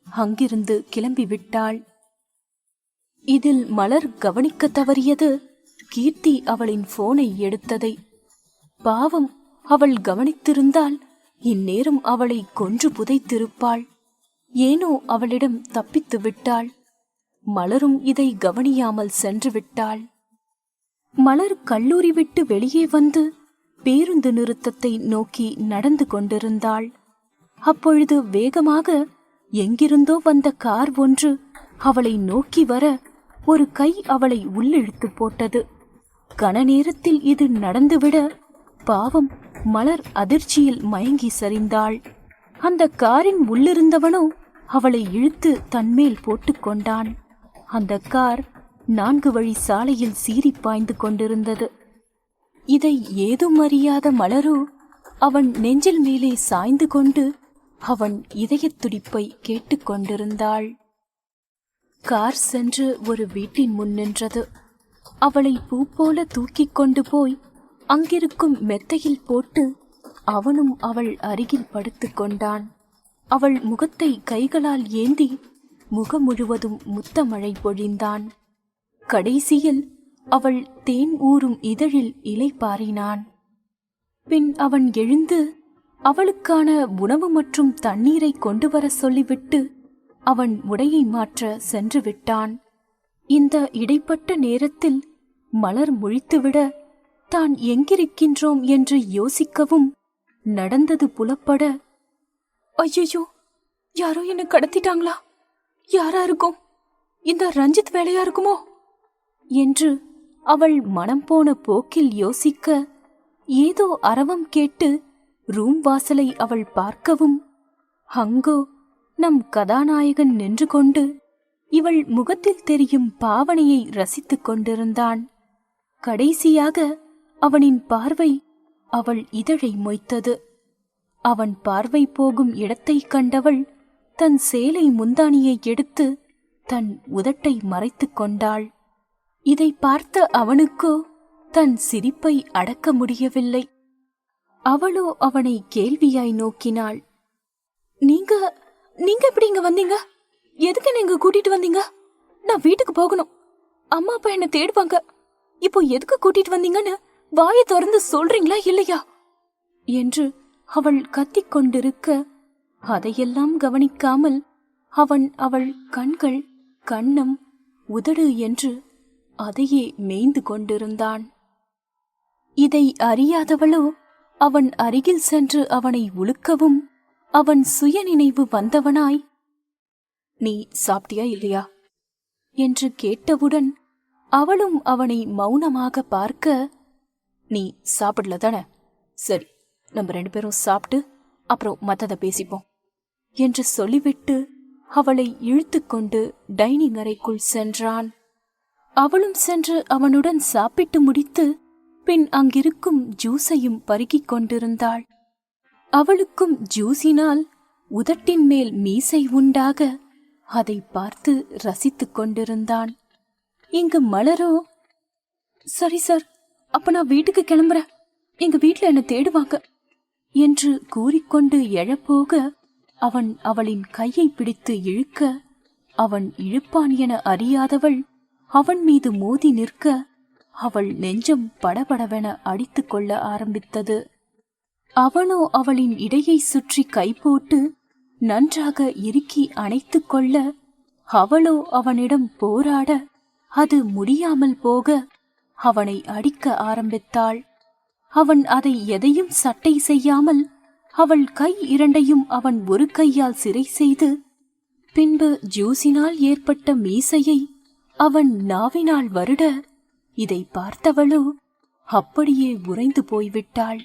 அங்கிருந்து கிளம்பிவிட்டாள். இதில் மலர் கவனிக்க தவறியது கீர்த்தி அவளின் போனை எடுத்ததை. பாவம், அவள் கவனித்திருந்தால் இந்நேரம் அவளை கொன்று புதைத்திருப்பாள். ஏனோ அவளிடம் தப்பித்து விட்டாள். மலரும் இதை கவனியாமல் சென்று விட்டாள். மலர் கல்லூரி விட்டு வெளியே வந்து பேருந்து நிறுத்தத்தை நோக்கி நடந்து கொண்டிருந்தாள். அப்பொழுது வேகமாக எங்கிருந்தோ வந்த கார் ஒன்று அவளை நோக்கி வர ஒரு கை அவளை உள்ளிழுத்து போட்டது. கன நேரத்தில் இது நடந்துவிட பாவம் மலர் அதிர்ச்சியில் மயங்கி சரிந்தாள். அந்த காரின் உள்ளிருந்தவனோ அவளை இழுத்து தன்மேல் போட்டுக்கொண்டான். அந்த கார் 4 வழி சாலையில் சீறி பாய்ந்து கொண்டிருந்தது. இதை ஏதும் அறியாத மலரோ அவன் நெஞ்சில் மேலே சாய்ந்து கொண்டு அவன் இதயத் துடிப்பை கேட்டுக்கொண்டிருந்தாள். கார் சென்று ஒரு வீட்டின் முன் நின்றது. அவளை பூ போல தூக்கிக் கொண்டு போய் அங்கிருக்கும் மெத்தையில் போட்டு அவனும் அவள் அருகில் படுத்துக் கொண்டான். அவள் முகத்தை கைகளால் ஏந்தி முகம் முழுவதும் முத்தமழை பொழிந்தான். கடைசியில் அவள் தேன் ஊறும் இதழில் இலை பாரினான். பின் அவன் எழுந்து அவளுக்கான உணவு மற்றும் தண்ணீரை கொண்டு வர சொல்லிவிட்டு அவன் உடையை மாற்ற சென்று விட்டான். இந்த இடைப்பட்ட நேரத்தில் மலர் முழித்துவிட தான் எங்கிருக்கின்றோம் என்று யோசிக்கவும் நடந்தது புலப்பட, ஐயோ, யாரோ என்ன கடத்திட்டாங்களா? யாரா இருக்கும்? இந்த ரஞ்சித் வேலையா இருக்குமோ என்று அவள் மனம் போன போக்கில் யோசிக்க, ஏதோ அரவம் கேட்டு ரூம் வாசலை அவள் பார்க்கவும் அங்கோ நம் கதாநாயகன் நின்று கொண்டு இவள் முகத்தில் தெரியும் பாவனையை ரசித்துக் கொண்டிருந்தான். கடைசியாக அவனின் பார்வை அவள் இதழை மொய்த்தது. அவன் பார்வை போகும் இடத்தை கண்டவள் தன் சேலை முந்தானியை எடுத்து தன் உதட்டை மறைத்துக் கொண்டாள். இதை பார்த்த அவனுக்கோ தன் சிரிப்பை அடக்க முடியவில்லை. அவளோ அவனை கேள்வியாய் நோக்கினாள். நீங்க எப்படி இங்க வந்தீங்க? எதுக்கு நீங்க கூட்டிட்டு வந்தீங்க? நான் வீட்டுக்கு போகணும். அம்மா அப்பா என்ன தேடுவாங்க. இப்போ எதுக்கு கூட்டிட்டு வந்தீங்கன்னு வாயை திறந்து சொல்றீங்களா இல்லையா என்று அவள் கத்திக் கொண்டிருக்க, அதையெல்லாம் கவனிக்காமல் அவன் அவள் கண்கள், கன்னம், உதடு என்று அதையே மேய்ந்து கொண்டிருந்தான். இதை அறியாதவளோ அவன் அருகில் சென்று அவனை உலுக்கவும் அவன் சுயநினைவு வந்தவனாய், நீ சாப்பிட்டியா இல்லையா என்று கேட்டவுடன் அவளும் அவனை மௌனமாக பார்க்க, நீ சாப்பிடல தானே? சரி, நம்ம 2 பேரும் சாப்பிட்டு அப்புறம் மத்தத பேசிப்போம் என்று சொல்லிவிட்டு அவளை இழுத்துக்கொண்டு டைனிங் அறைக்குள் சென்றான். அவளும் சென்று அவனுடன் சாப்பிட்டு முடித்து பின் அங்கிருக்கும் ஜூஸையும் பருகிக் கொண்டிருந்தாள். அவளுக்கும் ஜூஸினால் உதட்டின் மேல் மீசை உண்டாக அதை பார்த்து ரசித்துக் கொண்டிருந்தான். இங்கு மலரோ, சரி சார், அப்ப நான் வீட்டுக்கு கிளம்புறேன், எங்க வீட்டுல என்ன தேடுவாங்க என்று கூறிக்கொண்டு எழப்போக அவன் அவளின் கையை பிடித்து இழுக்க, அவன் இழுப்பான் என அறியாதவள் அவன் மீது மோதி நிற்க அவள் நெஞ்சம் படபடவென அடித்துக் கொள்ள ஆரம்பித்தது. அவனோ அவளின் இடையை சுற்றி கை போட்டு நன்றாக இறுக்கி அணைத்துக் கொள்ள, அவளோ அவனிடம் போராட அது முடியாமல் போக அவனை அடிக்க ஆரம்பித்தாள். அவன் அதை எதையும் சட்டை செய்யாமல் அவள் கை 2ஐயும் அவன் ஒரு கையால் சிறை செய்து பின்பு ஜூஸினால் ஏற்பட்ட மீசையை அவன் நாவினால் வருட, இதை பார்த்தவளோ அப்படியே உறைந்து போய்விட்டாள்.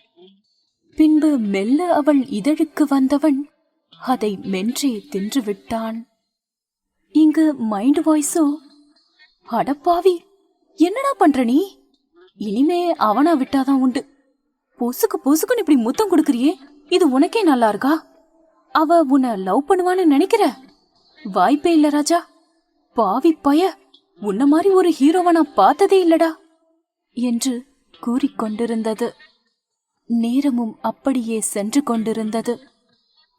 பின்பு மெல்ல அவள் இதழுக்கு வந்தவன் அதை மென்றே தின்றுவிட்டான். இங்கு மைண்ட் வாய்ஸோ, அடப்பாவி, என்னடா பண்ற நீ? இனிமே அவனா விட்டாதான் உண்டு. பொசுக்கு பொசுக்குன்னு இப்படி முத்தம் கொடுக்கறியே, இது உனக்கே நல்லா இருக்கா? அவ உன்னை லவ் பண்ணுவான்னு நினைக்கிற? வாய்ப்பே இல்ல ராஜா. பாவி பய, உன்ன மாதிரி ஒரு ஹீரோவை நான் பார்த்ததே இல்லடா என்று கூறிக்கொண்டிருந்தது. நேரமும் அப்படியே சென்று கொண்டிருந்தது.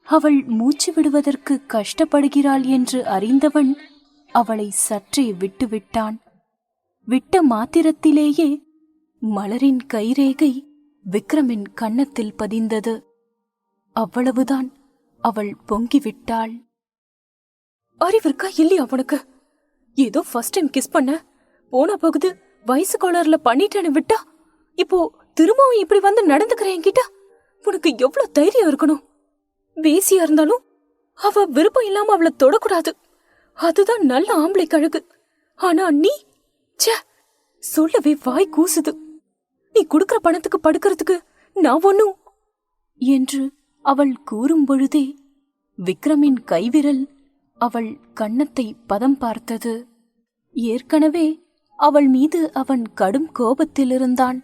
அவள் மூச்சு விடுவதற்கு கஷ்டப்படுகிறாள் என்று அறிந்தவன் அவளை சற்றே விட்டுவிட்டான். விட்ட மாத்திரத்திலேயே மலரின் கைரேகை விக்ரமின் கன்னத்தில் பதிந்தது. அவ்வளவுதான், அவள் பொங்கிவிட்டாள். அறிவிற்கா இல்லையா அவனுக்கு? ஏதோ ஃபர்ஸ்ட் டைம் கிஸ் பண்ண போனா போகுது, வயசு கோளாறுல பண்ணிட்டேன்னு விட்டா, இப்போ திரும்பவும் இப்படி வந்து நடந்துக்கிறேன் என்கிட்ட. உனக்கு எவ்வளவு தைரியம் இருக்கணும்? வேசியா இருந்தாலும் அவ விருப்பம் இல்லாம அவளை தொடக்கூடாது, அதுதான் நல்ல ஆம்பளை கழகு. ஆனா நீ, ச்சே, சொல்லவே வாய் கூசுது. நீ குடுக்கற பணத்துக்கு படுக்கிறதுக்கு நான் ஒண்ணும் என்று அவள் கூறும் பொழுதே விக்ரமின் கைவிரல் அவள் கன்னத்தை பதம் பார்த்தது. ஏற்கனவே அவள் மீது அவன் கடும் கோபத்தில் இருந்தான்.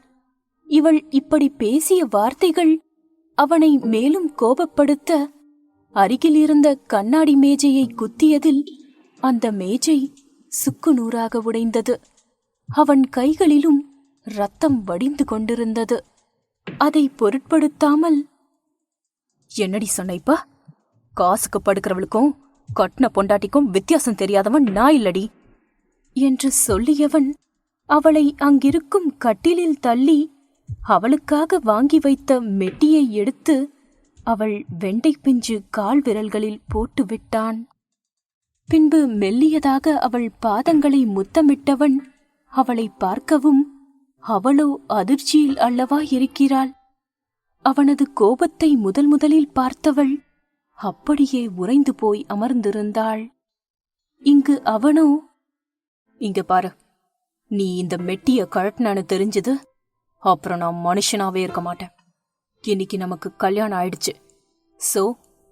இவள் இப்படி பேசிய வார்த்தைகள் அவனை மேலும் கோபப்படுத்த அருகில் இருந்த கண்ணாடி மேஜையை குத்தியதில் அந்த மேஜை சுக்கு நூறாக உடைந்தது. அவன் கைகளிலும் ரத்தம் வடிந்து கொண்டிருந்தது. அதை பொருட்படுத்தாமல், என்னடி சொன்னைப்பா? காசுக்கு படுக்கிறவளுக்கும் கட்டின பொண்டாட்டிக்கும் வித்தியாசம் தெரியாதவன் நான் இல்லடி என்று சொல்லியவன் அவளை அங்கிருக்கும் கட்டிலில் தள்ளி அவளுக்காக வாங்கி வைத்த மெட்டியை எடுத்து அவள் வெண்டை பிஞ்சு கால் விரல்களில் போட்டு விட்டான். பின்பு மெல்லியதாக அவள் பாதங்களை முத்தமிட்டவன் அவளை பார்க்கவும் அவளோ அதிர்ச்சியில் அல்லவா இருக்கிறாள். அவனது கோபத்தை முதலில் பார்த்தவள் அப்படியே உறைந்து போய் அமர்ந்திருந்தாள். இங்கு அவனோ, இங்க பாரு, நீ இந்த மெட்டிய கழட்டினான்னு தெரிஞ்சது அப்புறம் நான் மனுஷனாவே இருக்க மாட்டேன். இன்னைக்கு நமக்கு கல்யாணம் ஆயிடுச்சு. சோ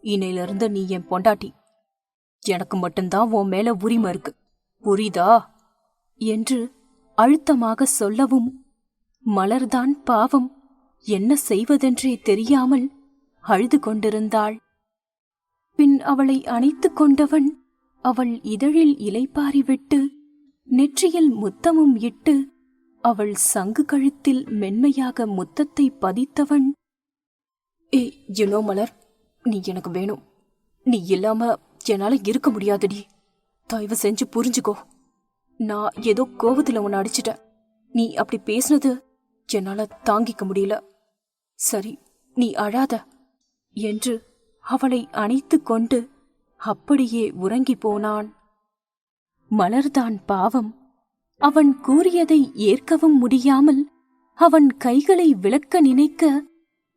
இன்னையிலிருந்து நீ என் பொண்டாட்டி. எனக்கு மட்டும்தான் உன் மேல உரிமை இருக்கு, புரியுதா என்று அழுத்தமாக சொல்லவும் மலர்தான் பாவம் என்ன செய்வதென்றே தெரியாமல் அழுது கொண்டிருந்தாள். பின் அவளை அணைத்துக் கொண்டவன் அவள் இதழில் இலைப்பாரிவிட்டு நெற்றியில் முத்தமும் இட்டு அவள் சங்கு கழுத்தில் மென்மையாக முத்தத்தை பதித்தவன், யுனோ மலர், நீ எனக்கு வேணும். நீ இல்லாம என்னால இருக்க முடியாதுடி. தயவு செஞ்சு புரிஞ்சுக்கோ. நான் ஏதோ கோவத்துல உன்னை அடிச்சிட்டேன். நீ அப்படி பேசுனது என்னால தாங்கிக்க முடியல. சரி, நீ அழாத என்று அவளை அணைத்து கொண்டு அப்படியே உறங்கி போனான். மலர்தான் பாவம். அவன் கூறியதை ஏற்கவும் முடியாமல் அவன் கைகளை விலக்க நினைக்க,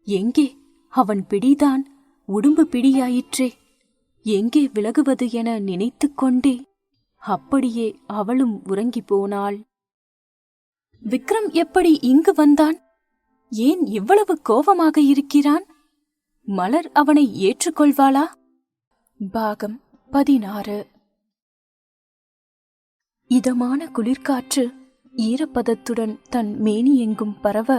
எங்கே அவன் பிடிதான் உடும்பு பிடியாயிற்றே, எங்கே விலகுவது என நினைத்து கொண்டே அப்படியே அவளும் உறங்கி போனாள். விக்ரம் எப்படி இங்கு வந்தான்? ஏன் இவ்வளவு கோபமாக இருக்கிறான்? மலர் அவனை ஏற்றுக்கொள்வாளா? பாகம் 16. இதமான குளிர்காற்று ஈரப்பதத்துடன் தன் மேனி எங்கும் பரவ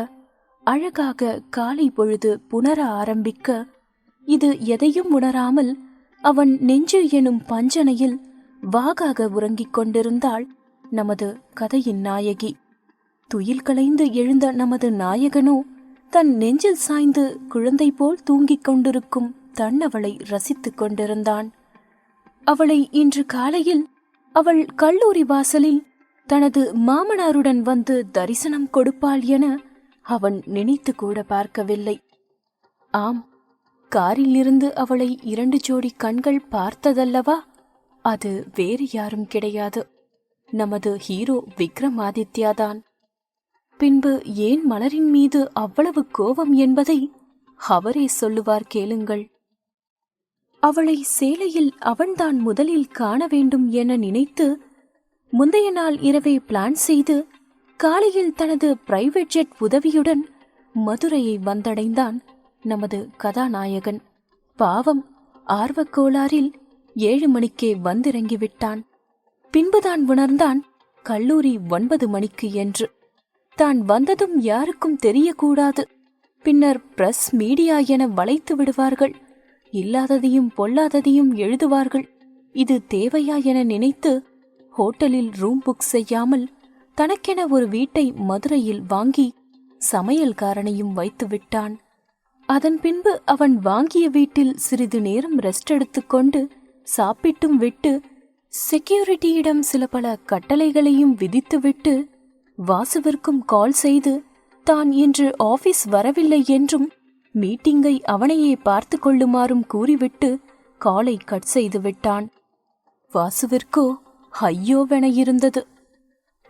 அழகாக காலை பொழுது புணர ஆரம்பிக்க, இது எதையும் உணராமல் அவன் நெஞ்சு எனும் பஞ்சனையில் வாகாக உறங்கிக் கொண்டிருந்தாள் நமது கதையின் நாயகி. துயில் கலைந்து எழுந்த நமது நாயகனோ தன் நெஞ்சில் சாய்ந்து குழந்தை போல் தூங்கிக் கொண்டிருக்கும் தன்னவளை ரசித்துக் கொண்டிருந்தான். அவளை இன்று காலையில் அவள் கல்லூரி வாசலில் தனது மாமனாருடன் வந்து தரிசனம் கொடுப்பாள் என அவன் நினைத்து கூட பார்க்கவில்லை. ஆம், காரில் இருந்து அவளை 2 ஜோடி கண்கள் பார்த்ததல்லவா? அது வேறு யாரும் கிடையாது, நமது ஹீரோ விக்ரமாதித்யாதான். பின்பு ஏன் மலரின் மீது அவ்வளவு கோபம் என்பதை அவரே சொல்லுவார், கேளுங்கள். அவளை சேலையில் அவன்தான் முதலில் காண வேண்டும் என நினைத்து முந்தைய நாள் இரவே பிளான் செய்து காலையில் தனது பிரைவேட் ஜெட் உதவியுடன் மதுரையை வந்தடைந்தான் நமது கதாநாயகன். பாவம், ஆர்வக்கோளாறில் 7 மணிக்கே வந்திறங்கிவிட்டான். பின்புதான் உணர்ந்தான் கல்லூரி 9 மணிக்கு என்று. தான் வந்ததும் யாருக்கும் தெரியக்கூடாது. பின்னர் பிரஸ் மீடியா என வளைத்து விடுவார்கள். இல்லாததையும் பொல்லாததையும் எழுதுவார்கள். இது தேவையா என நினைத்து ஹோட்டலில் ரூம் புக் செய்யாமல் தனக்கென ஒரு வீட்டை மதுரையில் வாங்கி சமையல்காரனையும் வைத்து விட்டான். அதன் பின்பு அவன் வாங்கிய வீட்டில் சிறிது நேரம் ரெஸ்ட் எடுத்துக்கொண்டு சாப்பிட்டும் விட்டு செக்யூரிட்டியிடம் சில பல கட்டளைகளையும் விதித்துவிட்டு வாசுவிற்கும் கால் செய்து தான் இன்று ஆபீஸ் வரவில்லை என்றும் மீட்டிங்கை அவனையே பார்த்து கொள்ளுமாறும் கூறிவிட்டு காலை கட் செய்து விட்டான். வாசுவிற்கோ ஐயோவென இருந்தது.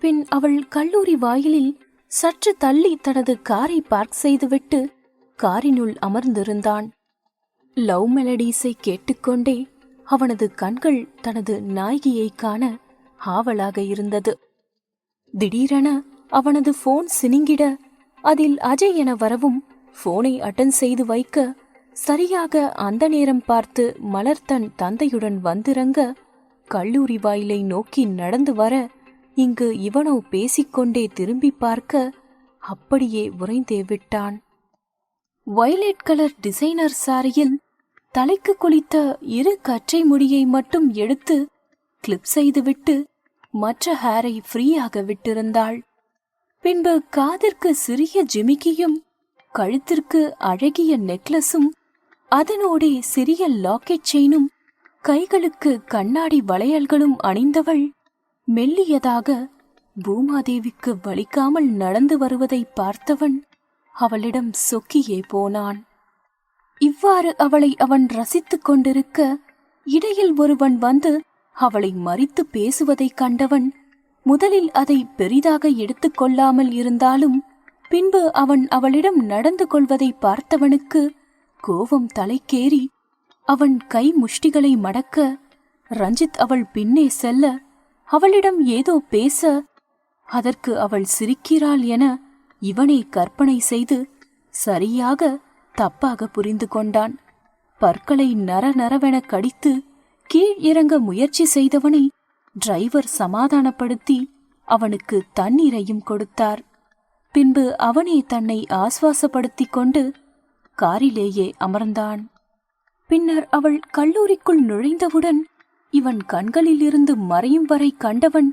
பின் அவள் கல்லூரி வாயிலில் சற்று தள்ளி தனது காரை பார்க் செய்துவிட்டு காரினுள் அமர்ந்திருந்தான். லவ் மெலடிஸை கேட்டுக்கொண்டே அவனது கண்கள் தனது நாயகியை காண ஆவலாக இருந்தது. திடீரென அவனது போன் சினிங்கிட அதில் அஜய் என வரவும் போனை அட்டன் செய்து வைக்க சரியாக அந்த நேரம் பார்த்து மலர் தன் தந்தையுடன் வந்திறங்க கல்லூரி வாயிலை நோக்கி நடந்து வர இங்கு இவனோ பேசிக்கொண்டே திரும்பி பார்க்க அப்படியே உறைந்தே விட்டான். வயலட் கலர் டிசைனர் சாரியில் தலைக்கு குளித்த 2 கற்றை முடியை மட்டும் எடுத்து கிளிப் செய்துவிட்டு மற்ற ஹேரை ஃப்ரீயாக விட்டிருந்தாள். பின்பு காதிற்கு சிறிய ஜிமிக்கியும் கழுத்திற்கு அழகிய நெக்லஸும் அதனோடே சிறிய லாக்கெட் செயினும் கைகளுக்கு கண்ணாடி வளையல்களும் அணிந்தவள் மெல்லியதாக பூமாதேவிக்கு வலிக்காமல் நடந்து வருவதை பார்த்தவன் அவளிடம் சொக்கியே போனான். இவ்வாறு அவளை அவன் ரசித்துக் கொண்டிருக்க இடையில் ஒருவன் வந்து அவளை மறித்து பேசுவதைக் கண்டவன் முதலில் அதை பெரிதாக எடுத்துக்கொள்ளாமல் இருந்தாலும் பின்பு அவன் அவளிடம் நடந்து கொள்வதை பார்த்தவனுக்கு கோபம் தலைக்கேறி அவன் கை முஷ்டிகளை மடக்க ரஞ்சித் அவள் பின்னே செல்ல அவளிடம் ஏதோ பேச அதற்கு அவள் சிரிக்கிறாள் என இவனே கற்பனை செய்து சரியாக தப்பாக புரிந்து கொண்டான். பற்களை நரநரவென கடித்து கீழ் இறங்க முயற்சி செய்தவனை டிரைவர் சமாதானப்படுத்தி அவனுக்கு தண்ணீரையும் கொடுத்தார். பின்பு அவனே தன்னை ஆசுவாசப்படுத்திக் கொண்டு காரிலேயே அமர்ந்தான். பின்னர் அவள் கல்லூரிக்குள் நுழைந்தவுடன் இவன் கண்களிலிருந்து மறையும் வரை கண்டவன்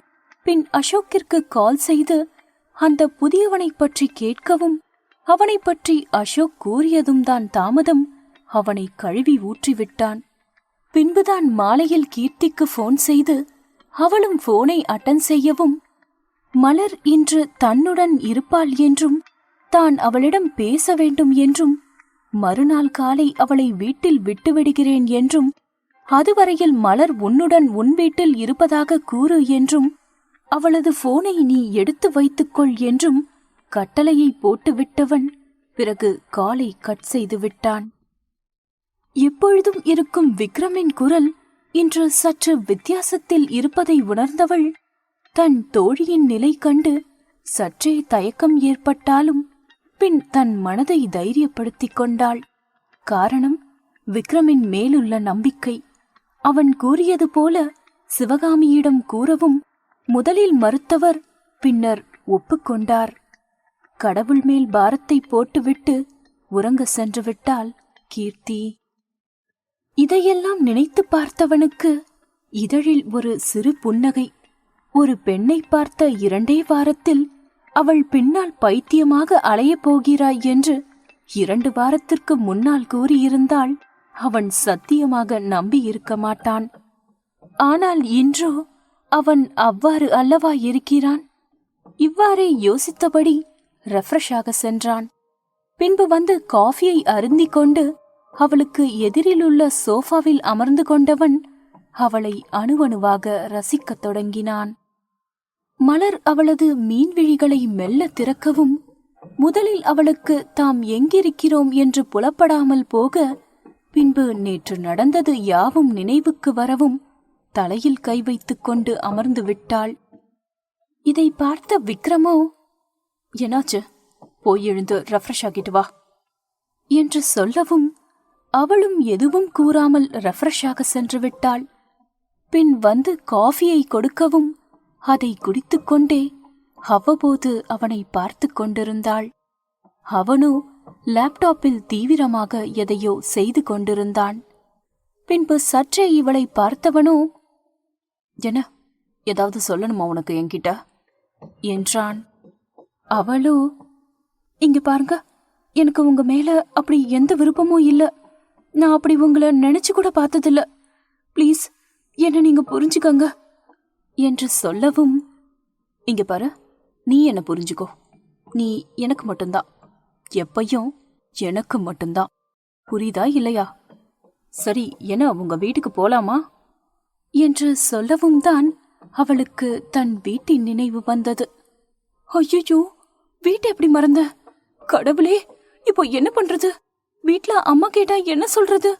பின் அசோக்கிற்கு கால் செய்து அந்த புதியவனை பற்றி கேட்கவும் அவனை பற்றி அசோக் கூறியதும் தான் தாமதம் அவனை கழுவி ஊற்றிவிட்டான். பின்புதான் மாலையில் கீர்த்திக்கு போன் செய்து அவளும் போனை அட்டன் செய்யவும் மலர் இன்று தன்னுடன் இருப்பாள் என்றும் தான் அவளிடம் பேச வேண்டும் என்றும் மறுநாள் காலை அவளை வீட்டில் விட்டுவிடுகிறேன் என்றும் அதுவரையில் மலர் உன்னுடன் உன் வீட்டில் இருப்பதாக கூறு என்றும் அவளது போனை நீ எடுத்து வைத்துக்கொள் என்றும் கட்டளையை போட்டுவிட்டவன் பிறகு காலை கட் செய்து விட்டான். எப்பொழுதும் இருக்கும் விக்ரமின் குரல் இன்று சற்று வித்தியாசத்தில் இருப்பதை உணர்ந்தவள் தன் தோழியின் நிலை கண்டு சற்றே தயக்கம் ஏற்பட்டாலும் பின் தன் மனதை தைரியப்படுத்திக் கொண்டாள். காரணம் விக்ரமின் மேலுள்ள நம்பிக்கை. அவன் கூறியது போல சிவகாமியிடம் கூறவும் முதலில் மறுத்தவர் பின்னர் ஒப்புக்கொண்டார். கடவுள் மேல் பாரத்தை போட்டுவிட்டு உறங்க சென்று விட்டாள் கீர்த்தி. இதையெல்லாம் நினைத்து பார்த்தவனுக்கு இதழில் ஒரு சிறு புன்னகை. ஒரு பெண்ணை பார்த்த 2 வாரத்தில் அவள் பின்னால் பைத்தியமாக அலையப் போகிறாய் என்று 2 வாரத்திற்கு முன்னால் கூறியிருந்தால் அவன் சத்தியமாக நம்பியிருக்க மாட்டான். ஆனால் இன்றோ அவன் அவ்வாறு அல்லவா இருக்கிறான்? இவ்வாறே யோசித்தபடி ரெஃப்ரெஷாக சென்றான். பின்பு வந்து காஃபியை அருந்திக் கொண்டு அவளுக்கு எதிரிலுள்ள சோஃபாவில் அமர்ந்து கொண்டவன் அவளை அணுவணுவாக ரசிக்கத் தொடங்கினான். மலர் அவளது மீன்விழிகளை மெல்ல திறக்கவும் முதலில் அவளுக்கு தாம் எங்கிருக்கிறோம் என்று புலப்படாமல் போக பின்பு நேற்று நடந்தது யாவும் நினைவுக்கு வரவும் தலையில் கை வைத்துக் கொண்டு அமர்ந்து விட்டாள். இதை பார்த்த விக்ரமோ, என்னாச்சு, போய் எழுந்து ரெஃப்ரெஷ் ஆகிட்டு வா என்று சொல்லவும் அவளும் எதுவும் கூறாமல் ரெஃப்ரெஷாக சென்று விட்டாள். பின் வந்து காஃபியை கொடுக்கவும் அதை குடித்துக்கொண்டே அவ்வப்போது அவனை பார்த்து கொண்டிருந்தாள். அவனோ லேப்டாப்பில் தீவிரமாக எதையோ செய்து கொண்டிருந்தான். பின்பு சற்றே இவளை பார்த்தவனோ, என்ன, ஏதாவது சொல்லணுமா உனக்கு என்கிட்ட என்றான். அவளோ, இங்க பாருங்க, எனக்கு உங்க மேல அப்படி எந்த விருப்பமும் இல்ல. நான் அப்படி உங்களை நினைச்சு கூட பார்த்ததில்ல. ப்ளீஸ் என்ன நீங்க புரிஞ்சுக்கங்க என்று சொல்லவும், இங்க பாரு, நீ என்ன புரிஞ்சுக்கோ. நீ எனக்கு மட்டும்தான், எப்பையும் எனக்கு மட்டும்தான். புரியுதா இல்லையா? சரி, என்ன உங்க வீட்டுக்கு போலாமா என்று சொல்லவும் தான் அவளுக்கு தன் வீட்டின் நினைவு வந்தது. ஐயோ, வீட்டை எப்படி மறந்த? கடவுளே, இப்போ என்ன பண்றது? வீட்ல அம்மா கேட்டா என்ன சொல்றது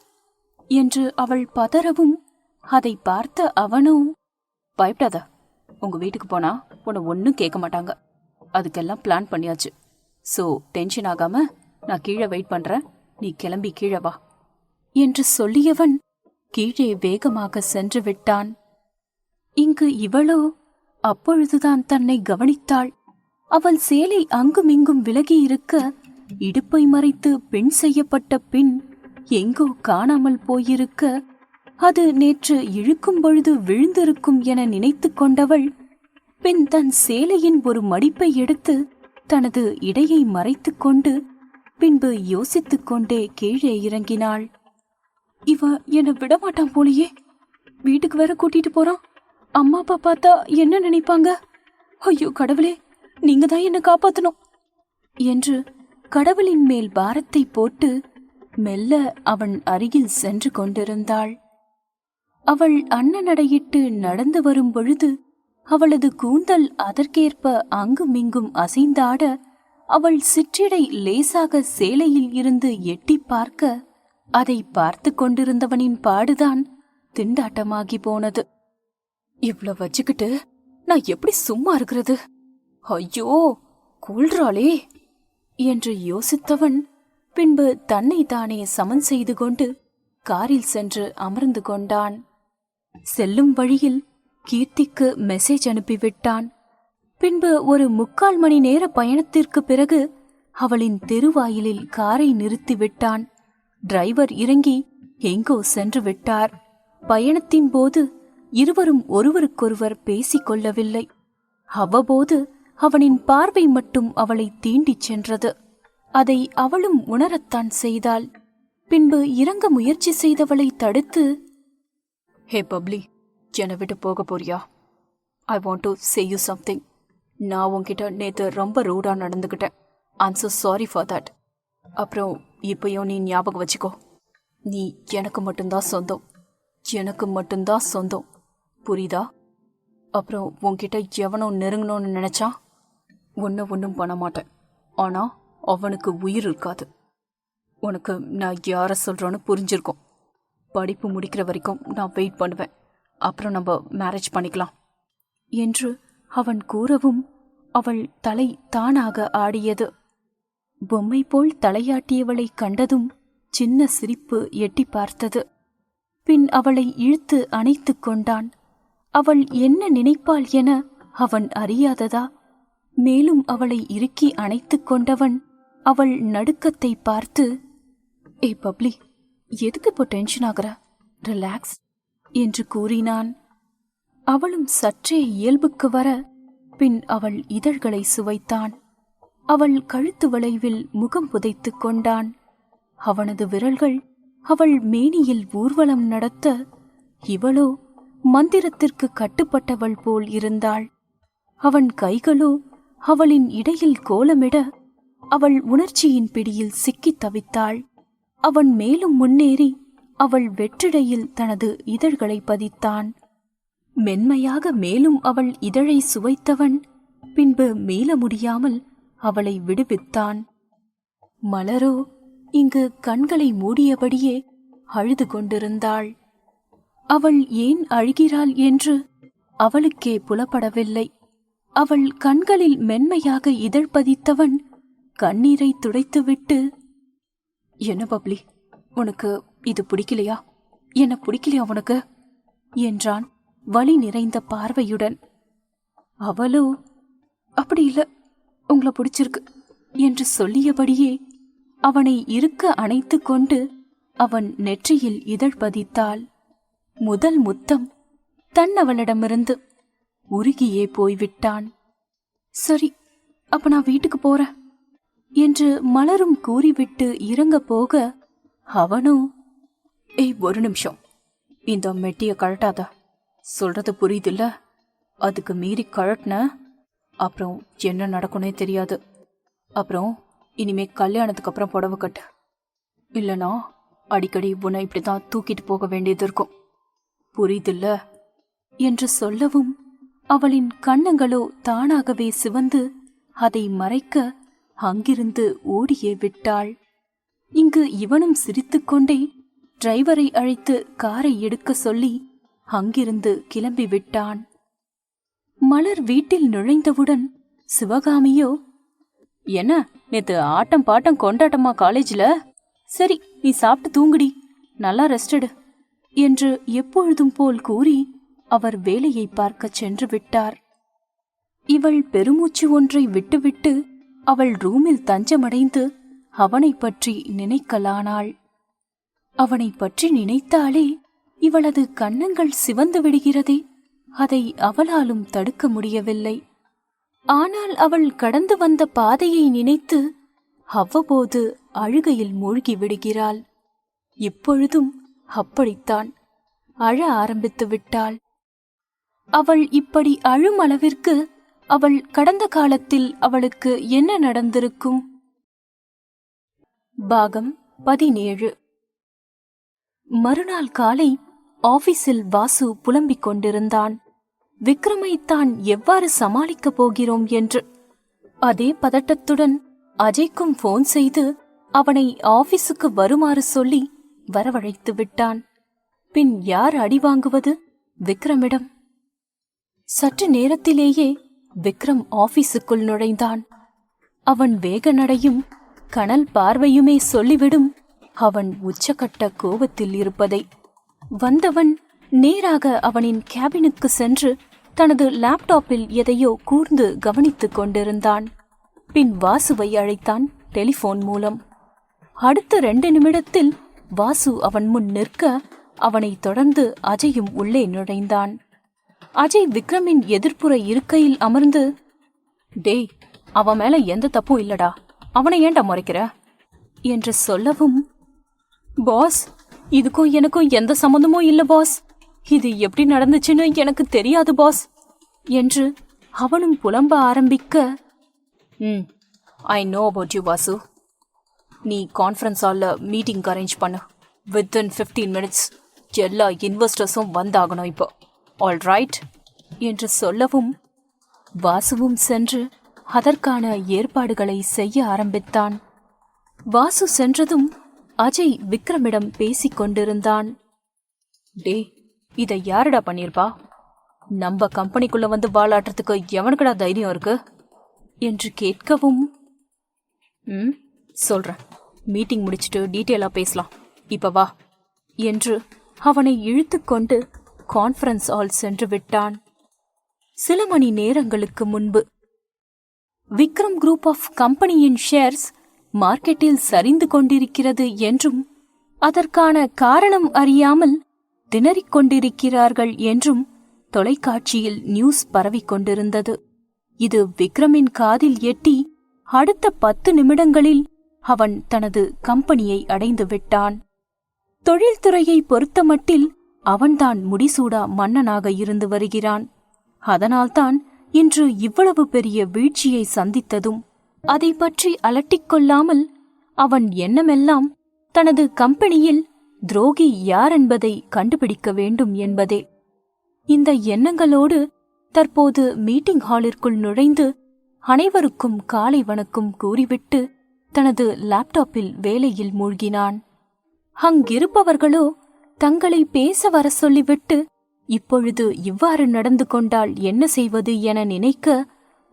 என்று அவள் பதறவும், அதை பார்த்த அவனும், பயப்படாத, உங்க வீட்டுக்கு போனா உன்னை ஒன்னும் கேட்க மாட்டாங்க. அதுக்கெல்லாம் பிளான் பண்ணியாச்சு. சோ டென்ஷன் ஆகாம நான் கீழே வெயிட் பண்றேன், நீ கிளம்பி கீழே வா என்று சொல்லியவன் கீழே வேகமாக சென்று விட்டான். இங்கு இவளோ அப்பொழுதுதான் தன்னை கவனித்தாள். அவள் சேலை அங்குமிங்கும் விலகி இருக்க, இடுப்பை மறைத்து பின் செய்யப்பட்ட பின் எங்கோ காணாமல் போயிருக்க, அது நேற்று இழுக்கும் பொழுது விழுந்திருக்கும் என நினைத்து கொண்டவள் பின் தன் சேலையின் ஒரு மடிப்பை எடுத்து தனது இடையை மறைத்து கொண்டு பின்பு யோசித்துக் கொண்டே கீழே இறங்கினாள். இவ என்னை விடமாட்டான் போலியே, வீட்டுக்கு வேற கூட்டிட்டு போறான். அம்மா அப்பா பார்த்தா என்ன நினைப்பாங்க? ஐயோ கடவுளே, நீங்க தான் என்ன காப்பாத்தணும் என்று கடவுளின் மேல் பாரத்தை போட்டு மெல்ல அவன் அருகில் சென்று கொண்டிருந்தாள். அவள் அன்னநடையிட்டு நடந்து வரும் பொழுது அவளது கூந்தல் அதற்கேற்ப அங்குமிங்கும் அசைந்தாட, அவள் சிற்றிடை லேசாக சேலையில் இருந்து எட்டி பார்க்க, அதை பார்த்து கொண்டிருந்தவனின் பாடுதான் திண்டாட்டமாகி போனது. இவ்வளவு வச்சுக்கிட்டு நான் எப்படி சும்மா இருக்கிறது? ஐயோ, கூழ்றாளே என்று யோசித்தவன் பின்பு தன்னை தானே சமன் செய்து கொண்டு காரில் சென்று அமர்ந்து கொண்டான். செல்லும் வழியில் கீர்த்திக்கு மெசேஜ் அனுப்பிவிட்டான். பின்பு ஒரு 3/4 மணி நேர பயணத்திற்கு பிறகு அவளின் தெருவாயிலில் காரை நிறுத்திவிட்டான். டிரைவர் இறங்கி எங்கோ சென்று விட்டார். பயணத்தின் போது இருவரும் ஒருவருக்கொருவர் பேசிக் கொள்ளவில்லை. அவ்வப்போது அவனின் பார்வை மட்டும் அவளை தீண்டிச் சென்றது. அதை அவளும் உணரத்தான் செய்தாள். பின்பு இறங்க முயற்சி செய்தவளை தடுத்து, ஹே பப்ளி, என்னை விட்டு போக போறியா? I want to say you something. நான் உன்கிட்ட நேத்து ரொம்ப ரூடா நடந்துக்கிட்டேன். I'm so sorry for that. அப்புறம் இப்பயும் நீ ஞாபகம் வச்சுக்கோ, நீ எனக்கு மட்டும்தான் சொந்தம், எனக்கு மட்டும்தான் சொந்தம், புரியுதா? அப்புறம் உன்கிட்ட எவனோ நெருங்கணும்னு நினைச்சா ஒன்றும் பண்ண மாட்டேன். ஆனா அவனுக்கு உயிர் இருக்காது. உனக்கு நான் யார சொல்றேன்னு புரிஞ்சிருக்கும். படிப்பு முடிக்கிற வரைக்கும் நான் வெயிட் பண்ணுவேன். அப்புறம் நம்ம மேரேஜ் பண்ணிக்கலாம் என்று அவன் கூறவும் அவள் தலை தானாக ஆடியது. பொம்மை போல் தலையாட்டியவளை கண்டதும் சின்ன சிரிப்பு எட்டி பார்த்தது. பின் அவளை இழுத்து அணைத்து கொண்டான். அவள் என்ன நினைப்பாள் என அவன் அறியாததா? மேலும் அவளை இறுக்கி அணைத்து கொண்டவன் அவள் நடுக்கத்தை பார்த்து, ஏ பப்ளி, எதுக்கு இப்போ டென்ஷன் ஆகுற? ரிலாக்ஸ் என்று கூறினான். அவளும் சற்றே இயல்புக்கு வர பின் அவள் இதழ்களை சுவைத்தான். அவள் கழுத்து வளைவில் முகம் புதைத்துக் கொண்டான். அவனது விரல்கள் அவள் மேனியில் ஊர்வலம் நடத்த, இவளோ மந்திரத்திற்கு கட்டுப்பட்டவள் போல் இருந்தாள். அவன் கைகளோ அவளின் இடையில் கோலமிட, அவள் உணர்ச்சியின் பிடியில் சிக்கித் தவித்தாள். அவன் மேலும் முன்னேறி அவள் வெற்றிடையில் தனது இதழ்களை பதித்தான். மென்மையாக மேலும் அவள் இதழை சுவைத்தவன் பின்பு மீள முடியாமல் அவளை விடுவித்தான். மலரோ இங்கு கண்களை மூடியபடியே அழுது கொண்டிருந்தாள். அவள் ஏன் அழுகிறாள் என்று அவளுக்கே புலப்படவில்லை. அவள் கண்களில் மென்மையாக இதழ் பதித்தவன் கண்ணீரை துடைத்துவிட்டு, என்ன பப்ளி, உனக்கு இது பிடிக்கலையா? என்ன பிடிக்கலையா உனக்கு என்றான் வலி நிறைந்த பார்வையுடன். அவளோ அப்படி இல்ல, உங்களை பிடிச்சிருக்கு என்று சொல்லியபடியே அவனை இருக்க அணைத்து கொண்டு அவன் நெற்றியில் இதழ் பதித்தாள். முதல் முத்தம் தன் அவளிடமிருந்து உருகியே போய்விட்டான். சரி, அப்ப நான் வீட்டுக்கு போறேன் என்று மலரும் கூறிவிட்டு இறங்க போக அவனோ, ஏய் ஒரு நிமிஷம், இந்த மெட்டிய கழட்டாத, சொல்றது புரியுதுல்ல, அதுக்கு மீறி கழட்டின அப்புறம் என்ன நடக்கும்னே தெரியாது. அப்புறம் இனிமே கல்யாணத்துக்கு அப்புறம் புடவை கட்டு, இல்லனா அடிக்கடி உன்னை இப்படிதான் தூக்கிட்டு போக வேண்டியது இருக்கும், புரியுதுல்ல என்று சொல்லவும் அவளின் கண்ணங்களோ தானாகவே சிவந்து அதை மறைக்க அங்கிருந்து ஓடியே விட்டாள். இங்கு இவனும் சிரித்துக்கொண்டே டிரைவரை அழைத்து காரை எடுக்க சொல்லி அங்கிருந்து கிளம்பி விட்டான். மலர் வீட்டில் நுழைந்தவுடன் சிவகாமியோ, என்ன நேத்து ஆட்டம் பாட்டம் கொண்டாட்டமா காலேஜ்ல? சரி, நீ சாப்பிட்டு தூங்குடி, நல்லா ரெஸ்ட் எடு என்று எப்பொழுதும் போல் கூறி அவர் வேலையை பார்க்க சென்று விட்டார். இவள் பெருமூச்சு ஒன்றை விட்டுவிட்டு அவள் ரூமில் தஞ்சமடைந்து அவனை பற்றி நினைக்கலானாள். அவனை பற்றி நினைத்தாலே இவளது கன்னங்கள் சிவந்து விடுகிறதே, அதை அவளாலும் தடுக்க முடியவில்லை. ஆனால் அவள் கடந்து வந்த பாதையை நினைத்து அவ்வப்போது அழுகையில் மூழ்கி விடுகிறாள். இப்பொழுதும் அப்படித்தான் அழ ஆரம்பித்து விட்டாள். அவள் இப்படி அழும் அளவிற்கு அவள் கடந்த காலத்தில் அவளுக்கு என்ன நடந்திருக்கும்? பாகம் 17. மறுநாள் காலை ஆபீஸில் வாசு புலம்பிக் கொண்டிருந்தான். விக்ரமை தான் எவ்வாறு சமாளிக்கப் போகிறோம் என்று. அதே பதட்டத்துடன் அஜய்க்கும் போன் செய்து அவனை ஆபீஸுக்கு வருமாறு சொல்லி வரவழைத்து விட்டான். பின் யார் அடி வாங்குவது? விக்ரமிடம். சற்று நேரத்திலேயே விக்ரம் ஆபீஸுக்குள் நுழைந்தான். அவன் வேக நடையும் கனல் பார்வையுமே சொல்லிவிடும் அவன் உச்சக்கட்ட கோபத்தில் இருப்பதை. வந்தவன் நேராக அவனின் கேபினுக்கு சென்று தனது லேப்டாப்பில் எதையோ கூர்ந்து கவனித்துக் கொண்டிருந்தான். பின் வாசுவை அழைத்தான் டெலிபோன் மூலம். அடுத்த 2 நிமிடத்தில் வாசு அவன் முன் நிற்க அவனை தொடர்ந்து அஜயும் உள்ளே நுழைந்தான். அஜய் விக்ரமின் எதிர்ப்புற இருக்கையில் அமர்ந்து, டேய், அவன் மேல எந்த தப்பும் இல்லடா, அவனை ஏண்டா முறைக்கிற என்று சொல்லவும், பாஸ், இதுக்கும் எனக்கும் எந்த சம்மந்தமும் இல்ல பாஸ், இது எப்படி நடந்துச்சுன்னு எனக்கு தெரியாது பாஸ் என்று அவனும் புலம்ப ஆரம்பிக்க, I know about you Vasu, நீ கான்ஃபரன்ஸ் ஹால்ல மீட்டிங் அரேஞ்ச் பண்ணு. வித்தின் 15 மினிட்ஸ் எல்லா இன்வெஸ்டர்ஸும் வந்தாகணும் இப்போ, ஆல் ரைட் என்று சொல்லவும் வாசுவும் சென்று அதற்கான ஏற்பாடுகளை செய்ய ஆரம்பித்தான். வாசு சென்றதும் அஜய் விக்ரமிடம் பேசிக் கொண்டிருந்தான். டே, இதை யாருடா பண்ணிருப்பா? நம்ம கம்பெனிக்குள்ள வந்து வாலாட்டுறதுக்கு எவனுக்குடா தைரியம் இருக்கு என்று கேட்கவும், சொல்றேன், மீட்டிங் முடிச்சுட்டு டீட்டெயிலா பேசலாம், இப்ப வா என்று அவனை இழுத்துக்கொண்டு கான்ஃபரன்ஸ் ஹால் சென்று விட்டான். சில மணி நேரங்களுக்கு முன்பு விக்ரம் குரூப் ஆஃப் கம்பெனியின் ஷேர்ஸ் மார்க்கெட்டில் சரிந்து கொண்டிருக்கிறது என்றும் அதற்கான காரணம் அறியாமல் திணறிக் கொண்டிருக்கிறார்கள் என்றும் தொலைக்காட்சியில் நியூஸ் பரவிக் கொண்டிருந்தது. இது விக்ரமின் காதில் எட்டி அடுத்த 10 நிமிடங்களில் அவன் தனது கம்பெனியை அடைந்து விட்டான். தொழில்துறையை பொறுத்தமட்டில் அவன்தான் முடிசூடா மன்னனாக இருந்து வருகிறான். அதனால்தான் இன்று இவ்வளவு பெரிய வீழ்ச்சியை சந்தித்ததும் அதை பற்றி அலட்டிக்கொள்ளாமல் அவன் எண்ணமெல்லாம் தனது கம்பெனியில் துரோகி யார் என்பதை கண்டுபிடிக்க வேண்டும் என்பதே. இந்த எண்ணங்களோடு தற்போது மீட்டிங் ஹாலிற்குள் நுழைந்து அனைவருக்கும் காலை வணக்கம் கூறிவிட்டு தனது லேப்டாப்பில் வேலையில் மூழ்கினான். அங்கிருப்பவர்களோ தங்களை பேச வர சொல்லிவிட்டு இப்பொழுது இவ்வாறு நடந்து கொண்டால் என்ன செய்வது என நினைக்க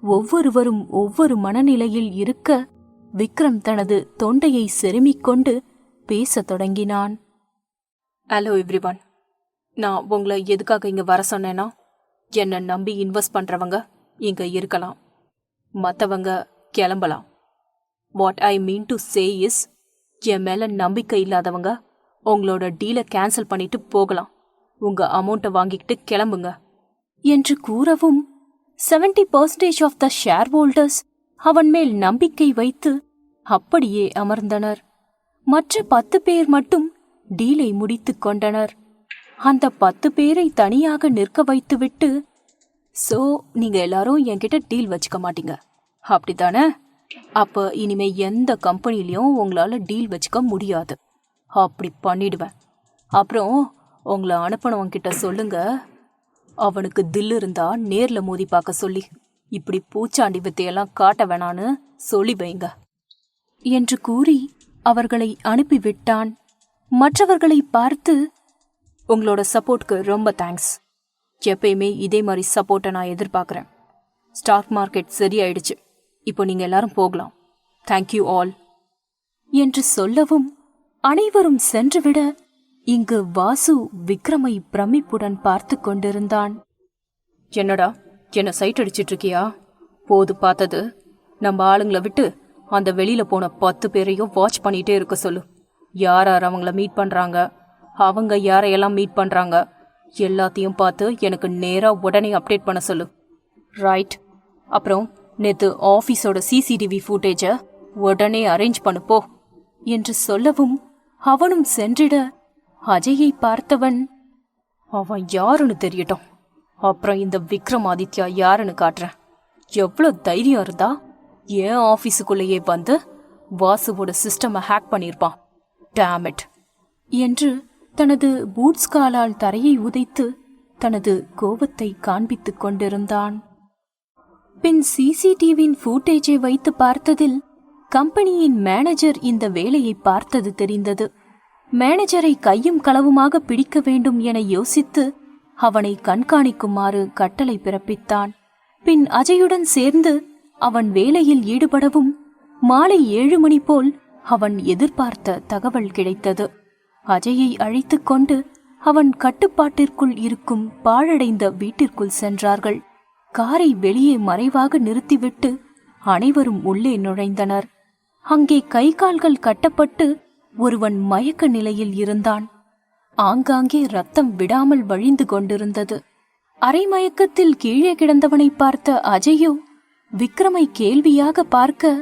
ஒவ்வொருவரும் ஒவ்வொரு மனநிலையில் இருக்க விக்ரம் தனது தொண்டையை செருமிக் கொண்டு பேசத் தொடங்கினான். ஹலோ எவ்ரிவன், நான் உங்களை எதுக்காக இங்க வர சொன்னேன்னா, என்னை நம்பி இன்வெஸ்ட் பண்றவங்க இங்க இருக்கலாம், மற்றவங்க கிளம்பலாம். What I mean to say is, என் மேல நம்பிக்கை இல்லாதவங்க உங்களோட டீலை கேன்சல் பண்ணிட்டு போகலாம். உங்க அமௌண்ட்டை வாங்கிக்கிட்டு கிளம்புங்க என்று கூறவும் 70% ஆஃப் த ஷேர் ஹோல்டர்ஸ் அவன் மேல் நம்பிக்கை வைத்து அப்படியே அமர்ந்தனர். மற்ற 10 பேர் மட்டும் டீலை முடித்துக் கொண்டனர். அந்த 10 பேரை தனியாக நிற்க வைத்துவிட்டு, சோ நீங்க எல்லாரும் என்கிட்ட டீல் வச்சுக்க மாட்டீங்க, அப்படித்தானே? அப்ப இனிமே எந்த கம்பெனிலையும் உங்களால டீல் வச்சுக்க முடியாது. அப்படி பண்ணிடுவேன். அப்புறம் உங்களை அனுப்பினவங்கிட்ட சொல்லுங்க, அவனுக்கு தில் இருந்தா நேர்ல மோதி பார்க்க சொல்லி இப்படி பூச்சாண்டி வித்தையெல்லாம் காட்ட வேணான்னு சொல்லி வைங்க என்று கூறி அவர்களை அனுப்பிவிட்டான். மற்றவர்களை பார்த்து, உங்களோட சப்போர்ட்க்கு ரொம்ப தேங்க்ஸ். எப்பயுமே இதே மாதிரி சப்போர்ட்டை நான் எதிர்பார்க்குறேன். ஸ்டாக் மார்க்கெட் சரியாயிடுச்சு, இப்போ நீங்க எல்லாரும் போகலாம். தேங்க்யூ ஆல் என்று சொல்லவும் அனைவரும் சென்றுவிட இங்கு வாசு விக்ரமை பிரமிப்புடன் பார்த்து கொண்டிருந்தான். என்னடா, என்ன சைட் அடிச்சிட்டு இருக்கியா? போது பார்த்தது. நம்ம ஆளுங்களை விட்டு அந்த வெளியில போன 10 பேரையும் வாட்ச் பண்ணிட்டே இருக்க சொல்லு. யார் யார் அவங்கள மீட் பண்றாங்க, அவங்க யாரையெல்லாம் மீட் பண்றாங்க, எல்லாத்தையும் பார்த்து எனக்கு நேரா உடனே அப்டேட் பண்ண சொல்லு. ரைட். அப்புறம் நேத்து ஆஃபீஸோட சிசிடிவி ஃபுட்டேஜை உடனே அரேஞ்ச் பண்ணு போ என்று சொல்லவும் அவனும் சென்றிட அஜயை பார்த்தவன், அவன் யாருன்னு தெரியட்டும், அப்புறம் இந்த விக்ரமாதித்யா யாருன்னு காட்டுறேன். எவ்வளோ தைரியம் இருந்தா ஏன் ஆஃபீஸுக்குள்ளேயே வந்து வாசுவோட சிஸ்டமை ஹேக் பண்ணியிருப்பான். டேம் இட் என்று தனது பூட்ஸ் காலால் தரையை உதைத்து தனது கோபத்தை காண்பித்துக் கொண்டிருந்தான். பின் சிசிடிவியின் ஃபுட்டேஜை வைத்து பார்த்ததில் கம்பெனியின் மேனேஜர் இந்த வேலையை பார்த்தது தெரிந்தது. மேனேஜரை கையும் களவுமாக பிடிக்க வேண்டும் என யோசித்து அவனை கண்காணிக்குமாறு கட்டளை பிறப்பித்தான். பின் அஜயுடன் சேர்ந்து அவன் வேலையில் ஈடுபடவும் மாலை 7 மணி போல் அவன் எதிர்பார்த்த தகவல் கிடைத்தது. அஜயை அழைத்துக் கொண்டு அவன் கட்டுப்பாட்டிற்குள் இருக்கும் பாழடைந்த வீட்டிற்குள் சென்றார்கள். காரை வெளியே மறைவாக நிறுத்திவிட்டு அனைவரும் உள்ளே நுழைந்தனர். அங்கே கை கால்கள் கட்டப்பட்டு ஒருவன் மயக்க நிலையில் இருந்தான். ஆங்காங்கே ரத்தம் விடாமல் வழிந்து கொண்டிருந்தது. அரை மயக்கத்தில் கீழே கிடந்தவனை பார்த்த அஜயோ விக்ரமை கேள்வியாக பார்க்க,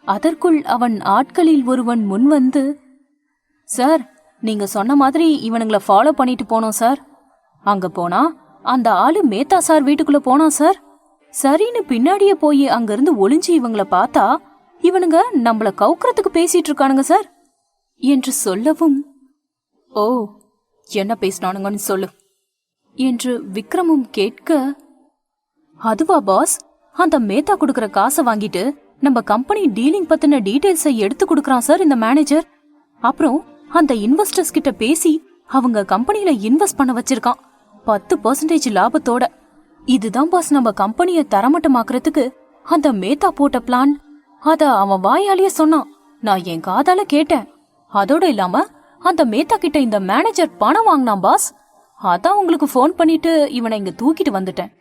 அதற்குள் அவன் ஆட்களில் ஒருவன் முன்வந்து, சார், நீங்க சொன்ன மாதிரி இவனுங்களை ஃபாலோ பண்ணிட்டு போனோம் சார். அங்க போனா அந்த ஆளு மேத்தா சார் வீட்டுக்குள்ள போனான் சார். சரின்னு பின்னாடியே போய் அங்கிருந்து ஒளிஞ்சு இவங்கள பார்த்தா இவனுங்க நம்மள கவுக்கிறதுக்கு பேசிட்டு இருக்கானுங்க சார் என்று சொல்லவும், ஓ, என்ன பேசினானுங்கன்னு சொல்லு என்று விக்ரமும் கேட்க, அதுவா பாஸ், அந்த மேத்தா கொடுக்கற காசை வாங்கிட்டு நம்ம கம்பெனி டீலிங் பத்தின டீடைல்ஸை எடுத்து கொடுக்கறான் சார் இந்த மேனேஜர். அப்புறம் அந்த இன்வெஸ்டர்ஸ் கிட்ட பேசி அவங்க கம்பெனில இன்வெஸ்ட் பண்ண வச்சிருக்கான் 10% லாபத்தோட. இதுதான் பாஸ் நம்ம கம்பெனியை தரமட்டமாக்குறதுக்கு அந்த மேத்தா போட்ட பிளான். அத அவன் வாயாலேயே சொன்னான், நான் என் காதால கேட்டேன். அதோட இல்லாம அந்த மேத்தா கிட்ட இந்த மேனேஜர் பணம் வாங்கினான் பாஸ். அதான் உங்களுக்கு போன் பண்ணிட்டு இவனை இங்க தூக்கிட்டு வந்துட்டேன்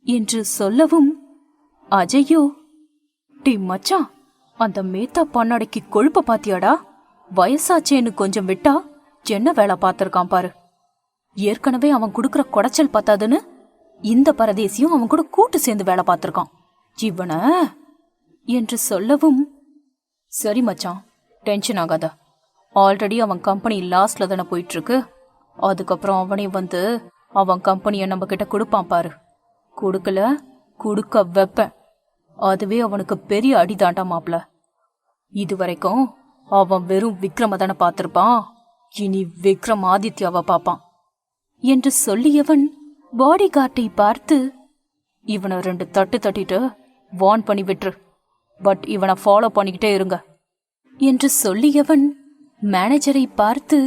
என்று சொல்லவும், அஜயோ, டீ மச்சான், அந்த மேத்தா பண்ணடைக்கு கொழுப்ப பாத்தியாடா? வயசாச்சேன்னு கொஞ்சம் விட்டா என்ன வேலை பார்த்திருக்கான் பாரு. ஏற்கனவே அவன் குடுக்கற குடைச்சல் பத்தாதுன்னு இந்த பரதேசியும் அவன் கூட கூட்டு சேர்ந்து வேலை பார்த்திருக்கான். இவன என்று சொல்லவும், சரி மச்சான், டென்ஷன் ஆகாத. ஆல்ரெடி அவன் கம்பெனி லாஸ்ட்ல தானே போயிட்டு இருக்கு. அதுக்கப்புறம் அவனே வந்து அவன் கம்பெனியை நம்ம கிட்ட கொடுப்பான் பாரு. கொடுக்கல, கொடுக்க வைப்பேன். அதுவே அவனுக்கு பெரிய அடிதாண்டா மாப்ள. இதுவரைக்கும் அவன் வெறும் விக்ரம தானே பார்த்திருப்பான், இனி விக்ரமாதித்யாவை பார்ப்பான் என்று சொல்லியவன் பாடி கார்டை பார்த்து, இவனை 2 தட்டு தட்டிட்டு வார்ன் பண்ணி விட்டுரு, பட் இவனை ஃபாலோ பண்ணிக்கிட்டே இருங்க என்று சொல்லியவன் மேனேஜரை பார்த்து,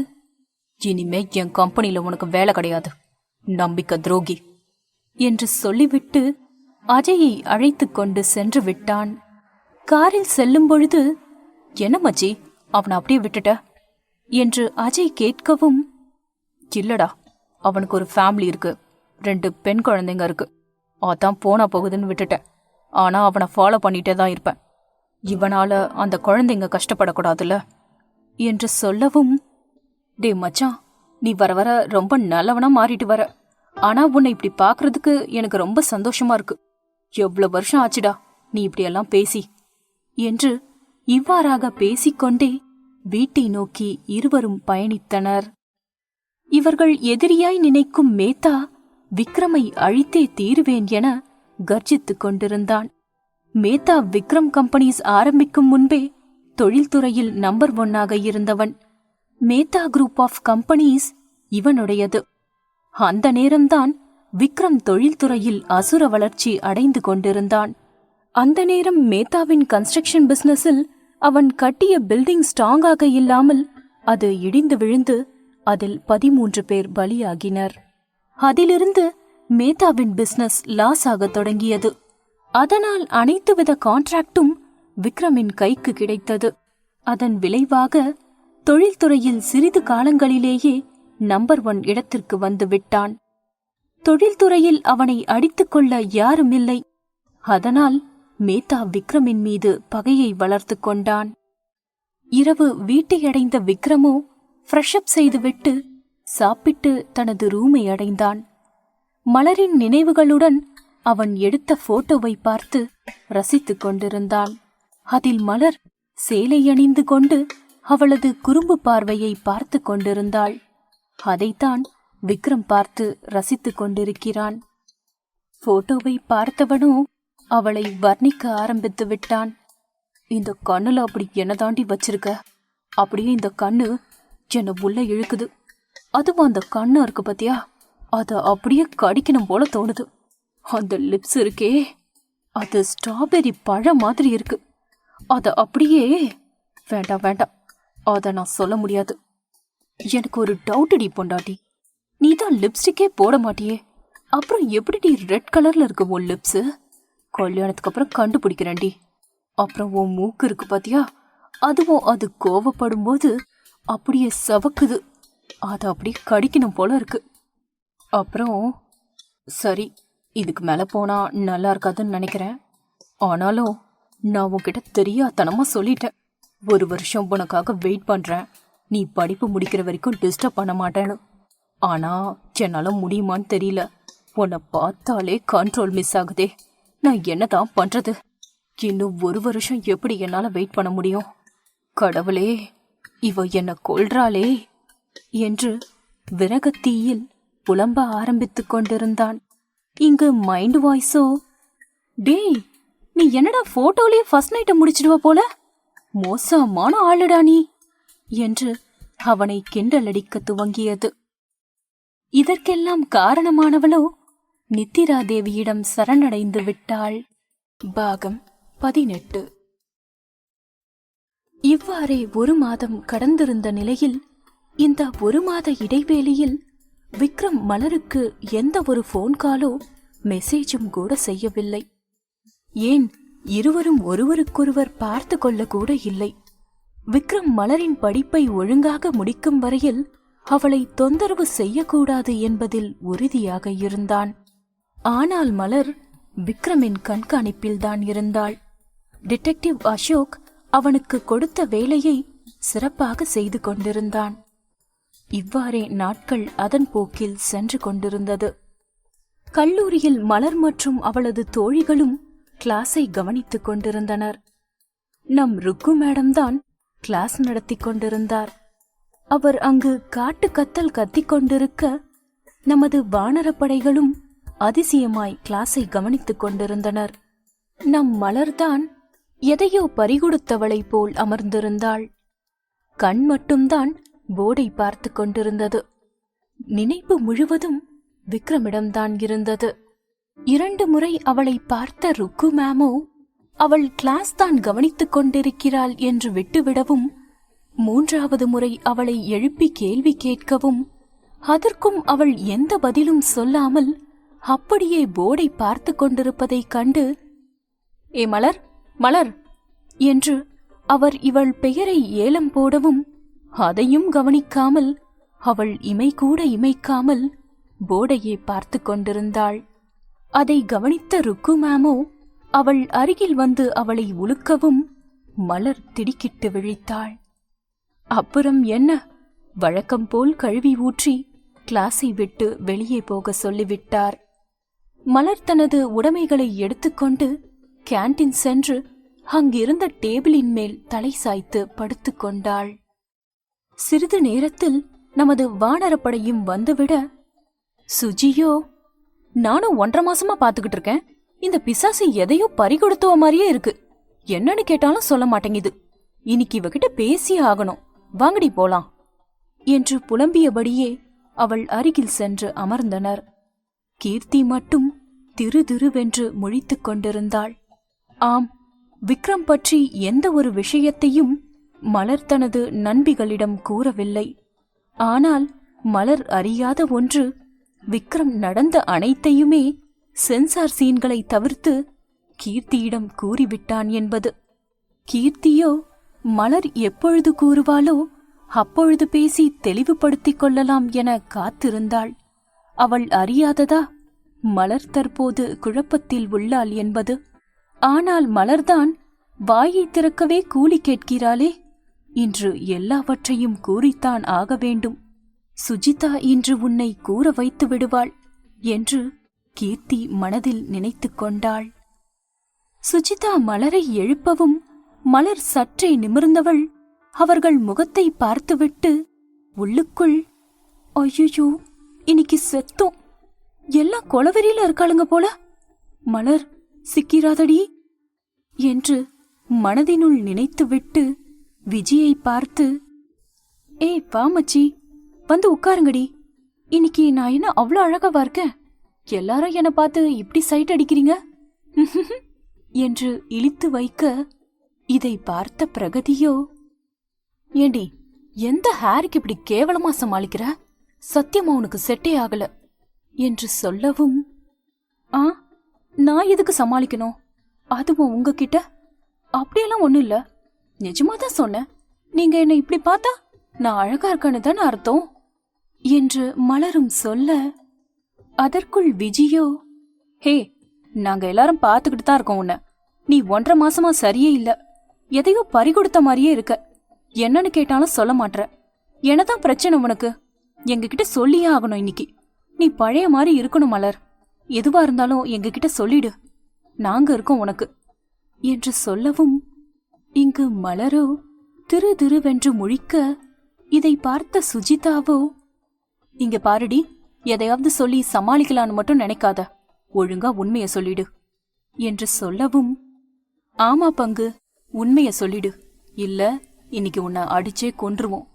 இனிமே என் கம்பெனில உனக்கு வேலை கிடையாது, நம்பிக்கை துரோகி என்று சொல்லிவிட்டு அஜயை அழைத்து கொண்டு சென்று விட்டான். காரில் செல்லும் பொழுது, என்ன மச்சி, அவனை அப்படியே விட்டுட்ட என்று அஜய் கேட்கவும், இல்லடா, அவனுக்கு ஒரு ஃபேமிலி இருக்கு, 2 பெண் குழந்தைங்க இருக்கு. அதான் போனா போகுதுன்னு விட்டுட்டேன். ஆனா அவனை ஃபாலோ பண்ணிட்டே தான் இருப்பேன். இவனால அந்த குழந்தைங்க கஷ்டப்படக்கூடாதுல்ல என்று சொல்லவும், டே மச்சான், நீ வர வர ரொம்ப நல்லவனா மாறிட்டு வர. ஆனா உன்னை இப்படி பாக்குறதுக்கு எனக்கு ரொம்ப சந்தோஷமா இருக்கு. எவ்வளவு வருஷம் ஆச்சுடா நீ இப்படியெல்லாம் பேசி என்று இவ்வாறாக பேசிக்கொண்டே வீட்டை நோக்கி இருவரும் பயணித்தனர். இவர்கள் எதிரியாய் நினைக்கும் மேத்தா விக்ரமை அழித்தே தீருவேன் என கர்ஜித்துக் கொண்டிருந்தான். மேத்தா விக்ரம் கம்பெனிஸ் ஆரம்பிக்கும் முன்பே தொழில்துறையில் நம்பர் 1 இருந்தவன். மேத்தா குரூப் ஆஃப் கம்பெனிஸ் இவனுடையது. அந்த நேரம்தான் விக்ரம் தொழில்துறையில் அசுர வளர்ச்சி அடைந்து கொண்டிருந்தான். அந்த நேரம் மேத்தாவின் கன்ஸ்ட்ரக்ஷன் பிசினஸில் அவன் கட்டிய பில்டிங் ஸ்ட்ராங்காக இல்லாமல் அது இடிந்து விழுந்து அதில் 13 பேர் பலியாகினர். அதிலிருந்து மேத்தாவின் பிசினஸ் லாஸ் ஆக தொடங்கியது. அதனால் அனைத்து வித கான்ட்ராக்டும் விக்ரமின் கைக்கு கிடைத்தது. அதன் விளைவாக தொழில்துறையில் சிறிது காலங்களிலேயே நம்பர் 1 இடத்திற்கு வந்து விட்டான். தொழில்துறையில் அவனை அடித்துக் கொள்ள யாருமில்லை. அதனால் மேத்தா விக்ரமின் மீது பகையை வளர்த்து கொண்டான். இரவு வீட்டை அடைந்த விக்ரமோ ஃப்ரெஷ்அப் செய்துவிட்டு சாப்பிட்டு தனது ரூமை அடைந்தான். மலரின் நினைவுகளுடன் அவன் எடுத்த போட்டோவை பார்த்து ரசித்துக் கொண்டிருந்தான். அதில் மலர் சேலை அணிந்து கொண்டு அவளது குறும்பு பார்வையை பார்த்து கொண்டிருந்தாள். அதைத்தான் விக்ரம் பார்த்து ரசித்துக் கொண்டிருக்கிறான். போட்டோவை பார்த்தவனோ அவளை வர்ணிக்க ஆரம்பித்து விட்டான். இந்த கண்ணுல அப்படி என்ன தாண்டி வச்சிருக்க? அப்படியே இந்த கண்ணு என்ன உள்ள இழுக்குது. அதுவும் அந்த கண்ணு இருக்கு பத்தியா, அத அப்படியே கடிக்கணும் போல தோணுது. அந்த லிப்ஸ் இருக்கே, அது ஸ்ட்ராபெரி பழம் மாதிரி இருக்கு. அத அப்படியே வேண்டாம் வேண்டாம், அத நான் சொல்ல முடியாது. எனக்கு ஒரு டவுட்டடி பொண்டாட்டி, நீ தான் லிப்ஸ்டிக்கே போட மாட்டியே, அப்புறம் எப்படி ரெட் கலர்ல இருக்கு உன் லிப்ஸ்? கல்யாணத்துக்கு அப்புறம் கண்டுபிடிக்கிறேன்டி. அப்புறம் உன் மூக்கு இருக்கு பாத்தியா, அதுவும் அது கோவப்படும் போது அப்படியே சவக்குது. அத அப்படியே கடிக்கணும் போல இருக்கு. அப்புறம் சரி, இதுக்கு மேல போனா நல்லா இருக்காதுன்னு நினைக்கிறேன். ஆனாலும் நான் உன்கிட்ட தெரியாதனமா சொல்லிட்டேன். 1 வருஷம் உனக்காக வெயிட் பண்றேன், நீ படிப்பு முடிக்கிற வரைக்கும் டிஸ்டர்ப் பண்ண மாட்டேன்னு. ஆனா என்னால முடியுமான்னு தெரியல. உன்னை பார்த்தாலே கண்ட்ரோல் மிஸ் ஆகுதே. நான் என்னதான் பண்றது? இன்னும் 1 வருஷம் எப்படி என்னால வெயிட் பண்ண முடியும்? கடவுளே, இவ என்ன கொல்றாளே என்று விரகத்தீயில் புலம்ப ஆரம்பித்துக் கொண்டிருந்தான். இங்கு மைண்ட் வாய்ஸோ, டேய் நீ என்னடா போட்டோலயே ஃபர்ஸ்ட் நைட்டை முடிச்சிடுவ போல, மோசமான ஆளுடா நீ என்று அவனை கிண்டலடிக்க துவங்கியது. இதற்கெல்லாம் காரணமானவளோ நித்திரா தேவியிடம் சரணடைந்து விட்டாள். பாகம் 18. இவ்வாறே 1 மாதம் கடந்திருந்த நிலையில் இந்த 1 மாத இடைவேளையில் விக்ரம் மலருக்கு எந்த ஒரு போன் காலோ மெசேஜும் கூட செய்யவில்லை. ஏன், இருவரும் ஒருவருக்கொருவர் பார்த்து கொள்ள கூட இல்லை. விக்ரம் மலரின் படிப்பை ஒழுங்காக முடிக்கும் வரையில் அவளை தொந்தரவு செய்யக்கூடாது என்பதில் உறுதியாக இருந்தான். ஆனால் மலர் விக்ரமின் கண்காணிப்பில்தான் இருந்தாள். டிடெக்டிவ் அசோக் அவனுக்கு கொடுத்த வேலையை சிறப்பாக செய்து கொண்டிருந்தான். இவ்வாறே நாட்கள் அதன் போக்கில் சென்று கொண்டிருந்தது. கல்லூரியில் மலர் மற்றும் அவளது தோழிகளும் கிளாஸை கவனித்துக் கொண்டிருந்தனர். நம் ருக்கு மேடம் தான் கிளாஸ் நடத்தி கொண்டிருந்தார். அவர் அங்கு காட்டு கத்தல் கத்திக் கொண்டிருக்க நமது வானரப்படைகளும் அதிசயமாய் கிளாஸை கவனித்துக் கொண்டிருந்தனர். நம் மலர்தான் எதையோ பறிகொடுத்தவளை போல் அமர்ந்திருந்தாள். கண் மட்டும்தான் போர்டை பார்த்து கொண்டிருந்தது. நினைப்பு முழுவதும் விக்ரமிடம்தான் இருந்தது. 2 முறை அவளை பார்த்த ருக்கு மேமோ அவள் கிளாஸ் தான் கவனித்துக் கொண்டிருக்கிறாள் என்று விட்டுவிடவும், 3வது முறை அவளை எழுப்பி கேள்வி கேட்கவும், அதற்கும் அவள் எந்த பதிலும் சொல்லாமல் அப்படியே போர்டை பார்த்து கொண்டிருப்பதைக் கண்டு, ஏ மலர் மலர் என்று அவர் இவள் பெயரை ஏலம் போடவும், அதையும் கவனிக்காமல் அவள் இமை கூட இமைக்காமல் போர்டையே பார்த்து கொண்டிருந்தாள். அதை கவனித்த ருக்கு மேமோ அவள் அருகில் வந்து அவளை உலுக்கவும் மலர் திடுக்கிட்டு விழித்தாள். அப்புறம் என்ன, வழக்கம் போல் கழுவி ஊற்றி கிளாஸை விட்டு வெளியே போக சொல்லிவிட்டார். மலர் தனது உடைமைகளை எடுத்துக்கொண்டு கேண்டீன் சென்று அங்கிருந்த டேபிளின் மேல் தலை சாய்த்து படுத்துக்கொண்டாள். சிறிது நேரத்தில் நமது வானரப்படையும் வந்துவிட, சுஜியோ, நானும் 1.5 மாசமா பாத்துக்கிட்டு இருக்கேன், இந்த பிசாசு எதையோ பறிகொடுத்துவ மாதிரியே இருக்கு, என்னன்னு கேட்டாலும் சொல்ல மாட்டேங்குது, இன்னைக்கு இவகிட்ட பேசியே ஆகணும், வாங்கடி போலாம் என்று புலம்பியபடியே அவள் அருகில் சென்று அமர்ந்தனர். கீர்த்தி மட்டும் திரு திருவென்று முழித்துக் கொண்டிருந்தாள். ஆம், விக்ரம் பற்றி எந்த ஒரு விஷயத்தையும் மலர் தனது நண்பிகளிடம் கூறவில்லை. ஆனால் மலர் அறியாத ஒன்று, விக்ரம் நடந்த அனைத்தையுமே சென்சார் சீன்களை தவிர்த்து கீர்த்தியிடம் கூறிவிட்டான் என்பது. கீர்த்தியோ மலர் எப்பொழுது கூறுவாளோ அப்பொழுது பேசி தெளிவுபடுத்திக் கொள்ளலாம் என காத்திருந்தாள். அவள் அறியாததா மலர் தற்போது குழப்பத்தில் உள்ளாள் என்பது. ஆனால் மலர்தான் வாயை திறக்கவே கூலி கேட்கிறாளே, இன்று எல்லாவற்றையும் கூறித்தான் ஆக வேண்டும். சுஜிதா இன்று உன்னை கூற வைத்து விடுவாள் என்று கீர்த்தி மனதில் நினைத்து கொண்டாள். சுஜிதா மலரை எழுப்பவும் மலர் சற்றே நிமிர்ந்தவள் அவர்கள் முகத்தை பார்த்துவிட்டு உள்ளுக்குள், ஐயோ, இன்னைக்கு செத்தோம், எல்லாம் கொலவெறியில இருக்காளுங்க போல, மலர் சிக்கிறாதடி என்று மனதினுள் நினைத்துவிட்டு விஜயை பார்த்து, ஏய் பாமச்சி, வந்து உட்காருங்கடி, இன்னைக்கு நான் என்ன அவ்வளோ அழகாவா இருக்கேன், எல்லாரும் என்னை பார்த்து இப்படி சைட் அடிக்கிறீங்க என்று இழித்து வைக்க, இதை பார்த்த பிரகதியோ, ஏண்டி, எந்த ஹேருக்கு இப்படி கேவலமா சமாளிக்கிற, சத்தியமா உனக்கு செட்டே ஆகல என்று சொல்லவும், நான் எதுக்கு சமாளிக்கணும், அதுவும் உங்ககிட்ட, அப்படியெல்லாம் ஒண்ணும் இல்ல, நிஜமாதான் சொன்னேன், நீங்க என்ன இப்படி பார்த்தா நான் அழகா இருக்கேன்னு தானே அர்த்தம் என்று மலரும் சொல்ல, அதற்குள் விஜயோ, ஹே, நாங்க எல்லாரும் பார்த்துக்கிட்டு தான் இருக்கோம் உன்ன, நீ 1.5 மாசமா சரியே இல்ல, எதையோ பறிகொடுத்த மாதிரியே இருக்க, என்னன்னு கேட்டாலும் சொல்ல மாட்ற, என்னதான் பிரச்சனை உனக்கு, எங்ககிட்ட சொல்லியே ஆகணும், இன்னைக்கு நீ பழைய மாதிரி இருக்கணும் மலர், எதுவா இருந்தாலும் எங்ககிட்ட சொல்லிடு, நாங்க இருக்கோம் உனக்கு என்று சொல்லவும், இங்கு மலரோ திரு திருவென்று முழிக்க, இதை பார்த்த சுஜிதாவோ, இங்க பாருடி, எதையாவது சொல்லி சமாளிக்கலான்னு மட்டும் நினைக்காத, ஒழுங்கா உண்மைய சொல்லிடு என்று சொல்லவும், ஆமா பங்கு, உண்மைய சொல்லிடு, இல்ல இன்னைக்கு உன்னை அடிச்சே கொன்றுவோம்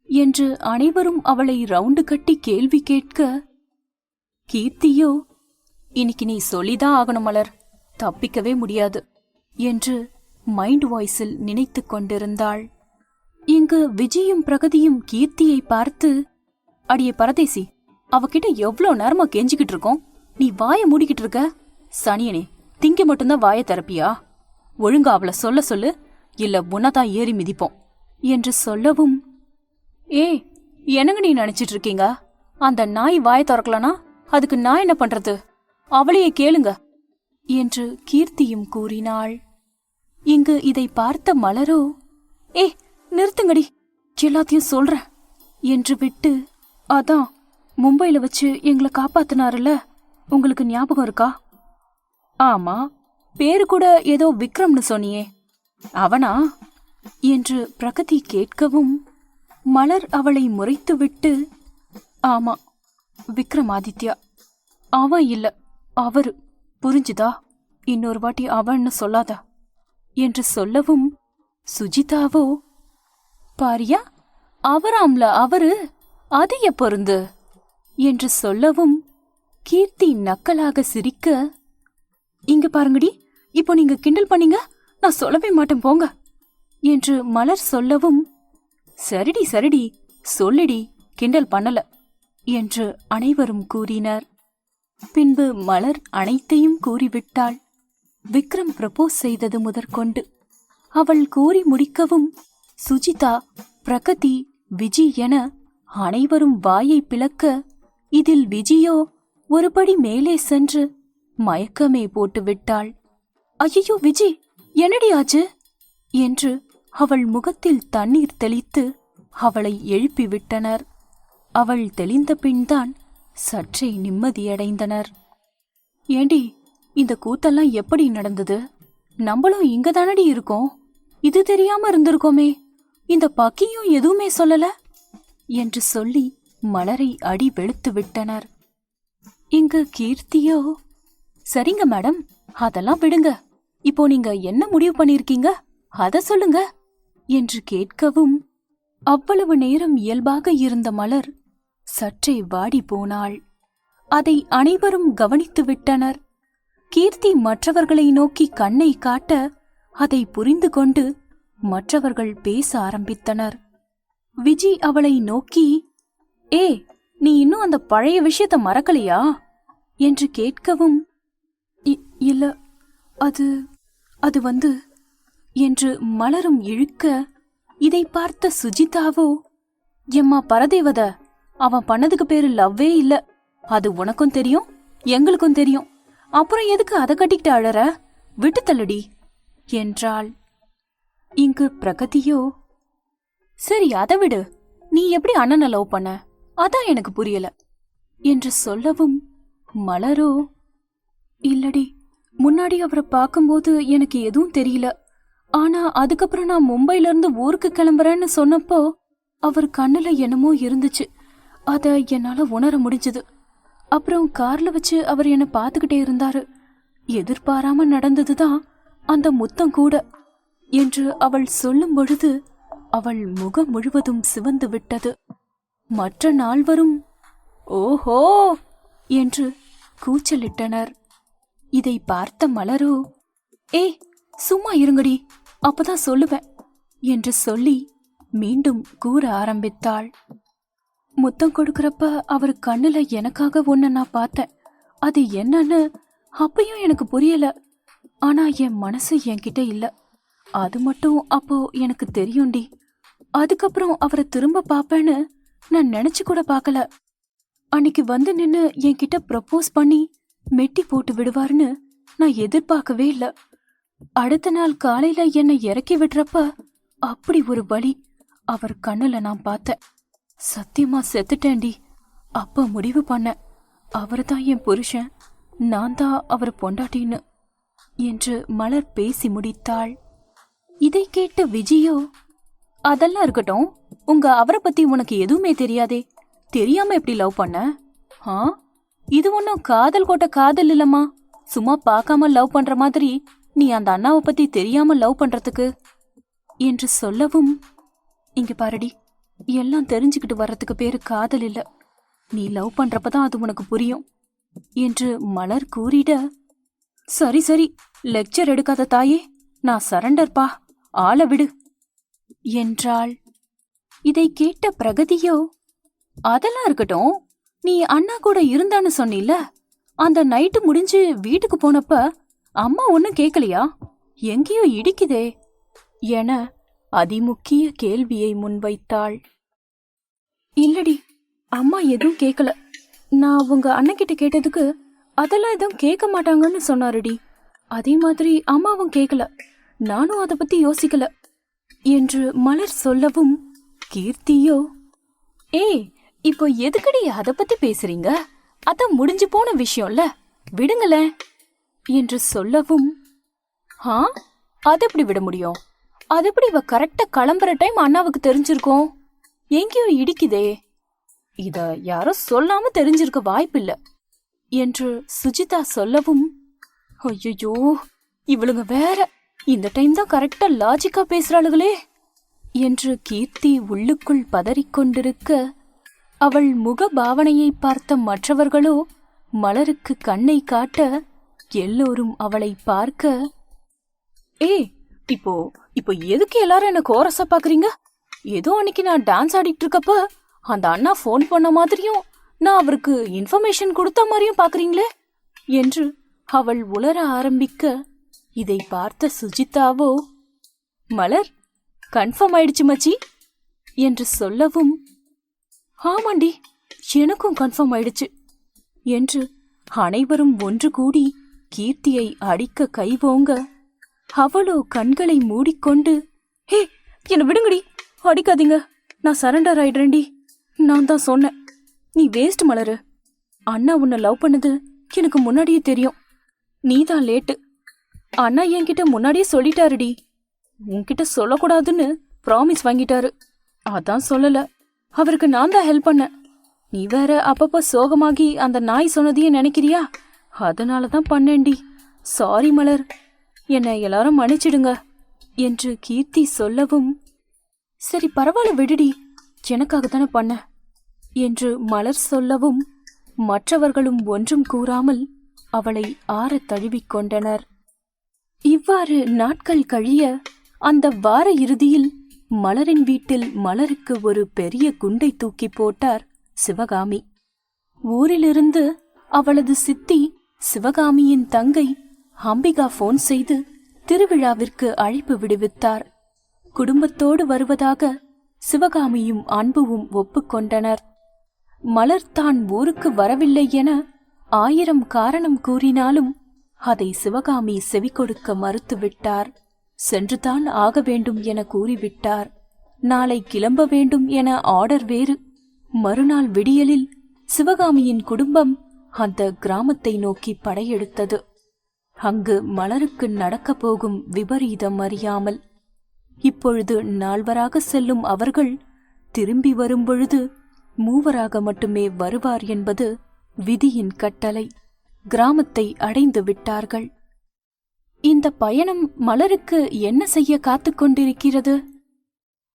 என்று அனைவரும் அவளை ரவுண்டு கட்டி கேள்வி கேட்க, கீர்த்தியோ, இன்னைக்கு நீ சொல்லிதான் ஆகணும் மலர், தப்பிக்கவே முடியாது என்று மைண்ட் வாய்ஸில் நினைத்து கொண்டிருந்தாள். இங்கு விஜயும் பிரகதியும் கீர்த்தியை பார்த்து, அடியே பரதேசி, அவகிட்ட எவ்வளோ நேரமா கெஞ்சிக்கிட்டு இருக்கோம், நீ வாயை மூடிக்கிட்டு இருக்க, சனியனே, திங்க மட்டும்தான் வாயை திறப்பியா, ஒழுங்கா அவளை சொல்ல சொல்லு, இல்ல உன்னதான் ஏறி மிதிப்போம் என்று சொல்லவும், என்னங்க நீ நினைச்சிட்டு இருக்கீங்க, அந்த நாய் வாயை திறக்கலனா அதுக்கு நான் என்ன பண்றது, அவளையே கேளுங்க என்று கீர்த்தியும் கூறினாள். இங்கு இதை பார்த்த மலரோ, நிறுத்துங்கடி, எல்லாத்தையும் சொல்றேன் என்று விட்டு, அதான் மும்பையில வச்சு எங்களை காப்பாத்தினாருல, உங்களுக்கு ஞாபகம் இருக்கா? ஆமா, பேரு கூட ஏதோ விக்ரம்னு சொன்னியே, அவனா என்று பிரகதி கேட்கவும், மலர் அவளை முறைத்துவிட்டு, ஆமா, விக்ரமாதித்யா, அவன் இல்ல, அவரு, புரிஞ்சுதா, இன்னொரு வாட்டி அவன்னு சொல்லாத என்று சொல்லவும், சுஜிதாவோ, பாரியா, அவராம்ல அவரு, அது எப்பொருந்து என்று சொல்லவும், கீர்த்தி நக்கலாக சிரிக்க, இங்க பாருங்கடி, இப்போ நீங்க கிண்டல் பண்ணீங்க, நான் சொல்லவே மாட்டேன் போங்க என்று மலர் சொல்லவும், சரிடி சரிடி, சொல்லிடி, கிண்டல் பண்ணல என்று அனைவரும் கூறினர். பின்பு மலர் அனைத்தையும் கூறிவிட்டாள். விக்ரம் ப்ரப்போஸ் செய்தது முதற்கொண்டு அவள் கூறி முடிக்கவும், சுஜிதா, பிரகதி, விஜி என அனைவரும் வாயை பிளக்க, இதில் விஜியோ ஒருபடி மேலே சென்று மயக்கமே போட்டு விட்டாள். ஐயோ விஜி, என்னடி ஆச்சு என்று அவள் முகத்தில் தண்ணீர் தெளித்து அவளை எழுப்பி விட்டனர். அவள் தெளிந்த பின்தான் சற்றே நிம்மதியடைந்தனர். ஏண்டி, இந்த கூத்தெல்லாம் எப்படி நடந்தது? நம்மளும் இங்க தானடி இருக்கோம், இது தெரியாம இருந்திருக்கோமே, இந்த பக்கியும் எதுவுமே சொல்லல என்று சொல்லி மலரை அடி வெளுத்து விட்டனர். இங்கு கீர்த்தியோ, சரிங்க மேடம், அதெல்லாம் விடுங்க, இப்போ நீங்க என்ன முடிவு பண்ணிருக்கீங்க அத சொல்லுங்க என்று கேட்கவும், அவ்வளவு நேரம் இயல்பாக இருந்த மலர் சற்றே வாடி போனாள். அதை அனைவரும் கவனித்து விட்டனர். கீர்த்தி மற்றவர்களை நோக்கி கண்ணை காட்ட அதை புரிந்து கொண்டு மற்றவர்கள் பேச ஆரம்பித்தனர். விஜி அவளை நோக்கி, ஏ, நீ இன்னும் அந்த பழைய விஷயத்த மறக்கலையா என்று கேட்கவும், இல்ல, அது வந்து என்று மலரும் இழுக்க, இதை பார்த்த சுஜிதாவோ, எம்மா பரதேவத, அவன் பண்ணதுக்கு பேரு லவ்வே இல்ல, அது உனக்கும் தெரியும் எங்களுக்கும் தெரியும், அப்புறம் எதுக்கு அதை கட்டிக்கிட்டு அழற, விட்டு தள்ளுடி என்றாள். இங்கு பிரகதியோ, சரி அதை விடு, நீ எப்படி அண்ணனை லவ் பண்ண, அதான் எனக்கு புரியல என்று சொல்லவும், மலரோ, இல்லடி, முன்னாடி அவரை பார்க்கும்போது எனக்கு எதுவும் தெரியல, ஆனா அதுக்கப்புறம் நான் மும்பைல இருந்து ஊருக்கு கிளம்புறேன்னு சொன்னப்போ அவர் கண்ணுல என்னமோ இருந்துச்சு, அத என்னால உணர முடிஞ்சது. அப்புறம் கார்ல வச்சு அவர் என்ன பாத்துக்கிட்டே இருந்தாரு, எதிர்பாராம நடந்ததுதான் அந்த முத்தம் கூட என்று அவள் சொல்லும் பொழுது அவள் முகம் முழுவதும் சிவந்து விட்டது. மற்ற நால்வரும் ஓஹோ என்று கூச்சலிட்டனர். இதை பார்த்த மலரோ, ஏ, சும்மா இருங்கடி, அப்பதான் சொல்லுவேன் என்று சொல்லி மீண்டும் கூற ஆரம்பித்தாள். முத்தம் கொடுக்கறப்ப அவர் கண்ணுல எனக்காக ஒன்ன நான் பார்த்தேன், அது என்னன்னு அப்பயும் எனக்கு புரியல, ஆனா என் மனசு என்கிட்ட இல்ல, அது மட்டும் அப்போ எனக்கு தெரியும்டி. அதுக்கப்புறம் அவரை திரும்ப பாப்பேன்னு நான் நினைச்சு கூட பார்க்கல. அன்னைக்கு வந்து நின்னு என்கிட்ட ப்ரப்போஸ் பண்ணி மெட்டி போட்டு விடுவார்னு நான் எதிர்பார்க்கவே இல்ல. அடுத்த நாள் காலையில என்னை இறக்கி விடுறப்ப அப்படி ஒரு வலி அவர் கண்ணுல நான் பார்த்தேன். சத்தியமா செத்துட்டேன்டி. அப்ப முடிவு பண்ண, அவர்தான் என் புருஷன், நான் தான் அவர் பொண்டாட்டின்னு என்று மலர் பேசி முடித்தாள். இதை கேட்ட விஜயோ, அதெல்லாம் இருக்கட்டும், உங்க அவரை பத்தி உனக்கு எதுவுமே தெரியாதே, தெரியாம எப்படி லவ் பண்ண? இது ஒன்னும் காதல் கோட்ட காதல் இல்லம்மா, சும்மா பார்க்காம லவ் பண்ற மாதிரி நீ அந்த அண்ணாவை பத்தி தெரியாம லவ் பண்றதுக்கு என்று சொல்லவும், இங்க பாருடி, எல்லாம் தெரிஞ்சுக்கிட்டு வர்றதுக்கு பேரு காதல் இல்ல, நீ லவ் பண்றப்பதான் அது உனக்கு புரியும் என்று மலர் கூறிட, சரி சரி, லெக்சர் எடுக்காத தாயே, நான் சரண்டர்பா, ஆள விடு என்றாள். இதை கேட்ட பிரகதியோ, அதெல்லாம் இருக்கட்டும், நீ அண்ணா கூட இருந்தான்னு சொன்னில, அந்த நைட்டு முடிஞ்சு வீட்டுக்கு போனப்ப அம்மா ஒன்னும் கேக்கலையா, எங்கேயோ இடிக்குதே என அதிமுக்கிய கேள்வியை முன்வைத்தாள். இல்லடி, அம்மா எதுவும் கேக்கல, நான் உங்க அண்ணன்கிட்ட கேட்டதுக்கு அதெல்லாம் எதுவும் கேட்க மாட்டாங்கன்னு சொன்னாருடி, அதே மாதிரி அம்மாவும் கேக்கல, நானும் அதை பத்தி யோசிக்கல என்று மலர் சொல்லவும், கீர்த்தியோ, ஏய், இப்போ எதுக்கடி அதை பத்தி பேசுறீங்க, அதான் முடிஞ்சு போன விஷயம்ல, விடுங்களேன் என்று சொல்லவும், அது எப்படி விட முடியும், அது எப்படி இவ கரெக்டா கிளம்புற டைம் அண்ணாவுக்கு தெரிஞ்சிருக்கோம், எங்கேயோ இடிக்குதே, இத யாரோ சொல்லாம தெரிஞ்சிருக்க வாய்ப்பில்ல என்று சுஜிதா சொல்லவும், ஐயோ, இவளுங்க வேற, இந்த டைம் தான் கரெக்டா லாஜிக்கா பேசுறாளுகளே என்று கீர்த்தி உள்ளுக்குள் பதறிக்கொண்டிருக்க, அவள் முக பாவனையை பார்த்த மற்றவர்களோ மலருக்கு கண்ணை காட்ட எல்லோரும் அவளை பார்க்க, இப்போ எதுக்கு எல்லாரும் என்ன கோரஸா பாக்குறீங்க, ஏதோ அன்னைக்கு நான் டான்ஸ் ஆடிட்டு இருக்கப்ப அந்த அண்ணா போன் பண்ண மாதிரியும் நான் அவருக்கு இன்ஃபர்மேஷன் கொடுத்த மாதிரியும் பாக்குறீங்களே என்று அவள் உளர ஆரம்பிக்க, இதை பார்த்த சுஜிதாவோ, மலர் கன்ஃபார்ம் ஆயிடுச்சு மச்சி என்று சொல்லவும், ஆமாண்டி, எனக்கும் கன்ஃபார்ம் ஆயிடுச்சு என்று அனைவரும் ஒன்று கூடி கீர்த்தியை அடிக்க கைவோங்க அவளோ கண்களை மூடிக்கொண்டு, ஹே, என்ன விடுங்கடி, அடிக்காதீங்க, நான் சரண்டர் ஆயிடுறேன்டி. நான் தான் சொன்னேன், நீ வேஸ்ட் மலரு. அண்ணா உன்னை லவ் பண்ணது எனக்கு முன்னாடியே தெரியும். நீதான் லேட்டு. அண்ணா என்கிட்ட முன்னாடியே சொல்லிட்டாருடி. உன்கிட்ட சொல்லக்கூடாதுன்னு ப்ராமிஸ் வாங்கிட்டாரு. அதான் சொல்லல. அவருக்கு நான் தான் ஹெல்ப் பண்ணேன். நீ வேற அப்பப்ப சோகமாகி அந்த நாய் சொன்னதையே நினைக்கிறியா? அதனாலதான் பண்ணேன்டி. சாரி மலர், என்னை எல்லாரும் மன்னிச்சிடுங்க என்று கீர்த்தி சொல்லவும், சரி பரவாயில்ல விடுடி, எனக்காகத்தானே பண்ண என்று மலர் சொல்லவும், மற்றவர்களும் ஒன்றும் கூறாமல் அவளை ஆறத் தழுவிக் கொண்டனர். இவ்வாறு நாட்கள் கழிய அந்த வார இறுதியில் மலரின் வீட்டில் மலருக்கு ஒரு பெரிய குண்டை தூக்கி போட்டார் சிவகாமி. ஊரிலிருந்து அவளது சித்தி சிவகாமியின் தங்கை அம்பிகா போன் செய்து திருவிழாவிற்கு அழைப்பு விடுவித்தார். குடும்பத்தோடு வருவதாக சிவகாமியும் அன்புவும் ஒப்புக்கொண்டனர். மலர் தான் ஊருக்கு வரவில்லை என 1000 காரணம் கூறினாலும் அதை சிவகாமி செவி கொடுக்க மறுத்துவிட்டார். சென்றுதான் ஆக வேண்டும் என கூறிவிட்டார். நாளை கிளம்ப வேண்டும் என ஆர்டர் வேறு. மறுநாள் விடியலில் சிவகாமியின் குடும்பம் அந்த கிராமத்தை நோக்கி படையெடுத்தது. அங்கு மலருக்கு நடக்கப் போகும் விபரீதம் அறியாமல். இப்பொழுது 4வராக செல்லும் அவர்கள் திரும்பி வரும்பொழுது 3வராக மட்டுமே வருவார் என்பது விதியின் கட்டளை. கிராமத்தை அடைந்து விட்டார்கள். இந்த பயணம் மலருக்கு என்ன செய்ய காத்துக் கொண்டிருக்கிறது?